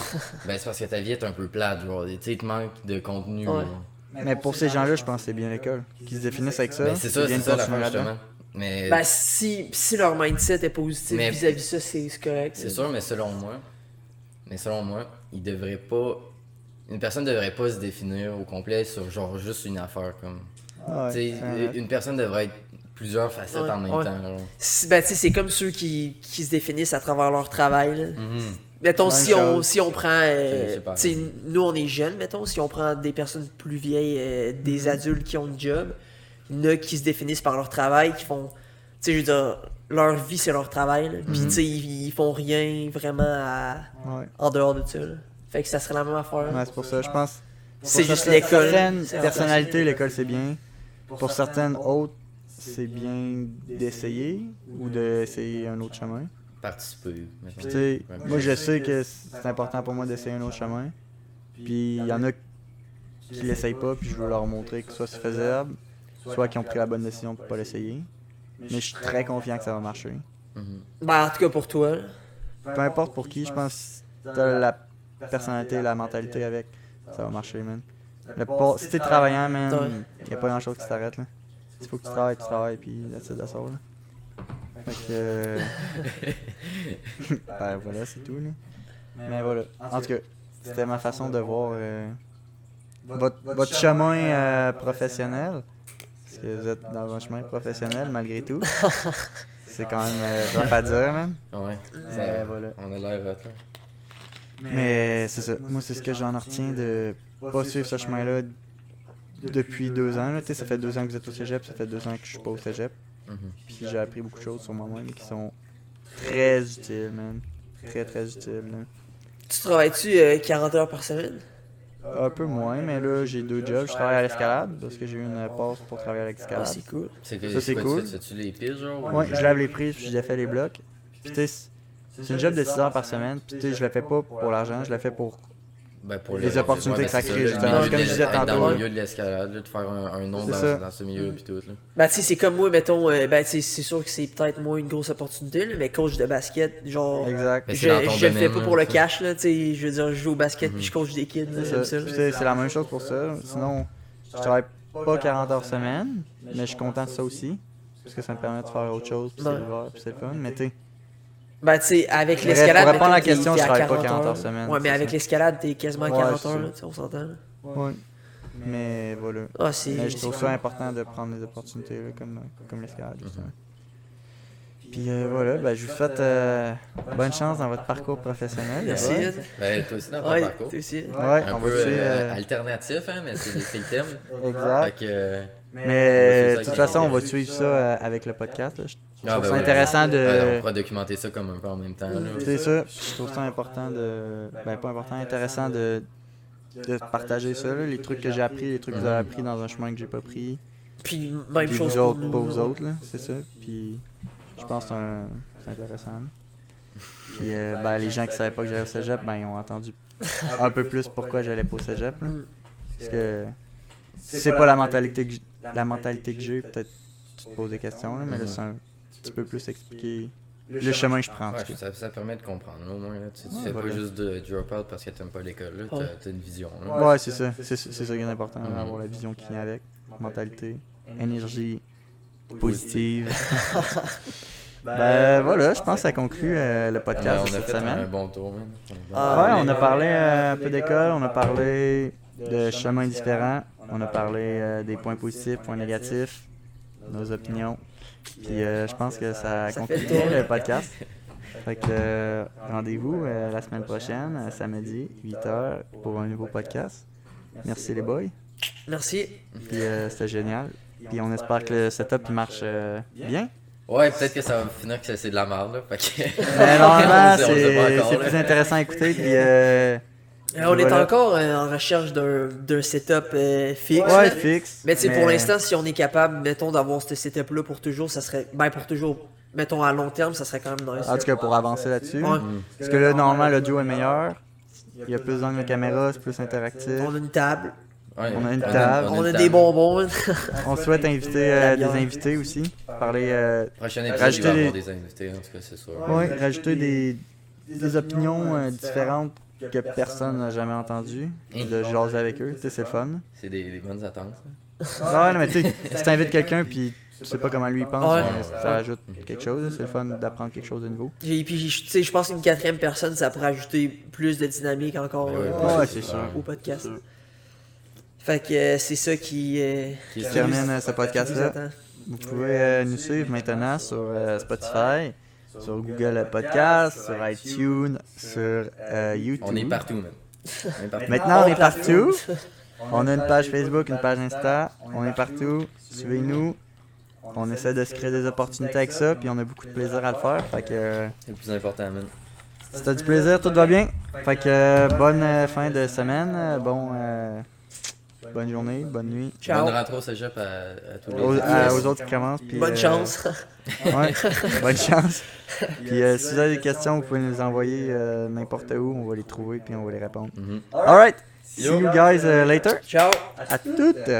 ben c'est parce que ta vie est un peu plate, genre. Tu sais, il te manque de contenu, Ouais. genre. Mais pour ces gens-là, je pense que c'est bien l'école. Qu'ils se définissent avec ça. Ben, c'est ça, qu'ils viennent c'est ça continuer l'affaire, là-dedans. justement. Mais. Ben, si leur mindset est positif Mais- vis-à-vis ça, c'est correct. C'est sûr, mais selon moi, il devrait pas. Une personne devrait pas se définir au complet sur genre juste une affaire comme. Ouais, Tu sais, c'est vrai. une personne devrait être plusieurs facettes Ouais, en même ouais. temps. Genre. Ben, tu sais, c'est comme ceux qui se définissent à travers leur travail, là. Mhm. Mettons, Même si chose. on prend. C'est pas Tu sais, nous, on est jeunes, mettons, si on prend des personnes plus vieilles, des adultes qui ont une job, il y en a qui se définissent par leur travail, qui font. Tu sais, je veux dire, leur vie, c'est leur travail, là. Puis, Mhm. tu sais, ils font rien vraiment Ouais. en dehors de ça, là. Fait que ça serait la même affaire. Ouais, c'est pour ça, je pense. C'est pour juste certaines- l'école. certaines C'est personnalités, l'école, c'est bien. Pour certaines autres, c'est bien d'essayer ou d'essayer un autre chemin. Participer. mettons. Puis, tu sais, moi, je sais que c'est important pour moi d'essayer un autre chemin. Puis, il y en a qui l'essayent pas, puis je veux leur montrer que soit c'est faisable, soit qu'ils ont pris la bonne décision de pas l'essayer. Mais je suis très confiant que ça va marcher. Mhm. Ben, en tout cas, pour toi, là. Peu importe pour qui, je pense que si t'as la personnalité, la mentalité avec, ça va marcher, man. Si t'es travaillant, Ouais. man, y a pas grand chose qui t'arrête, là. S'il faut que tu travailles, puis that's it, that's all, là. Fait que... ben voilà, c'est tout, là. Mais voilà. En tout cas, c'était ma façon de voir votre chemin professionnel. Parce que vous êtes dans un chemin professionnel, malgré tout. C'est quand même rough à dire, man. Ouais. Mais voilà. On a l'air hot, là. Mais c'est ça. Moi, c'est ce que j'en retiens de pas suivre ce chemin-là depuis 2 ans. Là. Tu sais, ça fait 2 ans que vous êtes au cégep, ça fait 2 ans que je suis pas au cégep. Mhm. Puis j'ai appris beaucoup de choses sur moi-même qui sont très utiles, man. Très, très utiles. Là. Tu travailles-tu 40 heures par semaine? Un peu moins, mais là, j'ai 2 jobs. Je travaille à l'escalade parce que j'ai eu une passe pour travailler à Ah, l'escalade. c'est cool. C'est que, Ça, c'est quoi, cool. Tu fais-tu les piges, genre? Ouais, je lave les prises, puis je défais les blocs. Puis tu sais, C'est une job de 6 heures par semaine. Puis tu sais, je le fais pas pour l'argent, je le fais pour Ben, pour les opportunités que ça crée, justement. Comme Comme je disais dans tantôt. le milieu de l'escalade, là, de faire un nom dans ce milieu pis tout. Là. Ben, tu sais, c'est comme moi, mettons, ben, tu sais, c'est sûr que c'est peut-être moins une grosse opportunité, là, mais coach de basket, genre. Exact. Mais Je, c'est dans ton je le fais domaine, pas là, pour le ça. cash, là, tu sais. Je veux dire, je joue au basket puis je coach des kids, là, j'aime ça. Puis, tu sais, c'est la même chose pour ça. Sinon, je travaille pas 40 heures semaine, mais je suis content de ça aussi. Parce que ça me permet de faire autre chose, puis c'est Ouais. l'hiver, puis c'est le fun. Mais tu sais, Ben, tu sais, avec Bref, l'escalade. pour répondre à la mettons, question, t'es je à travaille pas 40 40 heures heures. semaine, Ouais, mais c'est avec ça. l'escalade, t'es quasiment à Ouais, 40 c'est heures, ça. là, tu sais, on s'entend. Là. ouais. Mais voilà. Ah, c'est. Mais je trouve ça important de prendre les opportunités là, comme l'escalade, justement. Puis voilà, ben, je vous souhaite bonne chance dans votre parcours professionnel. Merci, les boys. Ed. Ben, toi aussi dans ton Ouais, parcours. toi aussi. Ouais, Un on va peu essayer. alternatif, hein, mais c'est le thème. Exact. Fait que. Mais on va de toute suivre ça façon, on avec va les suivre ça avec le podcast. Là. Je Ah, trouve ben ça ouais. intéressant On de. pourra documenter ça comme un peu en même temps. Là. C'est ça. Je trouve ça important de. Ben, pas important, intéressant de partager ça. Là. Les trucs que j'ai appris, les trucs que vous avez appris dans un chemin que j'ai pas pris. Puis, même Puis chose vous pour autres, nous. pas vous autres, là. C'est ça. Puis je pense que c'est intéressant. Là. Puis ben, les gens qui savaient pas que j'allais au cégep, ben, ils ont entendu un peu plus pourquoi j'allais pas au cégep. Là. Parce que si c'est pas la mentalité que j'ai, peut-être tu te poses des questions, là, mais là, c'est un petit peu plus expliquer le chemin que je prends. En Ouais, tout cas. ça permet de comprendre, là, au moins. Là. Tu fais voilà. pas juste de drop out parce que t'aimes pas l'école. Là. Ouais. T'as une vision. Là. Ouais, c'est ça. C'est ça qui est important, d'avoir la vision qui vient avec. Mentalité, énergie positive. Ben voilà, je pense que ça conclut le podcast On de a cette fait un semaine. bon tour, man. Ah, Ouais, on a parlé un peu d'école, on a parlé de chemins différents, on a parlé des points positifs, points négatifs, nos opinions. Puis je pense que ça Ça conclut fait le tour. le podcast. Fait que rendez-vous la semaine prochaine, samedi, 8h, pour un nouveau podcast. Merci les boys. Merci. Puis c'était génial. Puis on espère que le setup il marche bien. Ouais, peut-être que ça va finir que c'est de la merde, là. Fait que... Mais normalement, On sait pas encore, c'est là. plus intéressant à écouter. Puis On est voilà. encore en recherche d'un setup fixe. Ouais, là. fixe. Mais tu sais, pour l'instant, si on est capable, mettons, d'avoir ce setup-là pour toujours, ça serait. Ben, pour toujours, mettons, à long terme, ça serait quand même nice. En tout cas, pour avancer là-dessus. Ouais. Parce que là, normalement, l'audio est meilleur. Il y a plus d'angles de caméra, c'est plus interactif. On a une table, Ouais, On a une table. on a une des table. bonbons. On souhaite inviter des invités aussi. Parler, Prochain épisode, Rajouter il va y des- avoir des invités, en tout cas, c'est sûr. rajouter des opinions différentes que personne n'a jamais entendues. De jaser avec eux, tu sais, c'est le fun. C'est des bonnes attentes. Ah ouais, mais tu sais, si t'invites quelqu'un puis tu sais pas comment lui il pense, Ouais. ça ajoute quelque chose. C'est le fun d'apprendre quelque chose de nouveau. Et puis, tu sais, je pense qu'une quatrième personne, ça pourrait ajouter plus de dynamique encore Ouais, Ouais, c'est sûr. au podcast. Fait que c'est ça qui Qui Je est termine ce nous podcast-là. attend. Vous pouvez nous suivre maintenant sur Spotify, sur Google Podcast, sur iTunes, sur YouTube. On est partout, man. On est partout. Maintenant, on est partout. On a une page Facebook, une page Insta. On est partout. Suivez-nous. On essaie de se créer des opportunités avec ça, puis on a beaucoup de plaisir à le faire. Fait que C'est le plus important, man. si t'as du plaisir, tout va bien. Fait que bonne fin de semaine, bonne journée, bonne nuit. Ciao. Bonne rentrée au cégep à tous les Aux autres qui commencent. Puis, Bonne chance. Ouais, bonne chance. Puis si vous avez des questions, vous pouvez nous les envoyer n'importe où, on va les trouver puis on va les répondre. Mhm. Alright, see you guys later. Ciao. À toutes.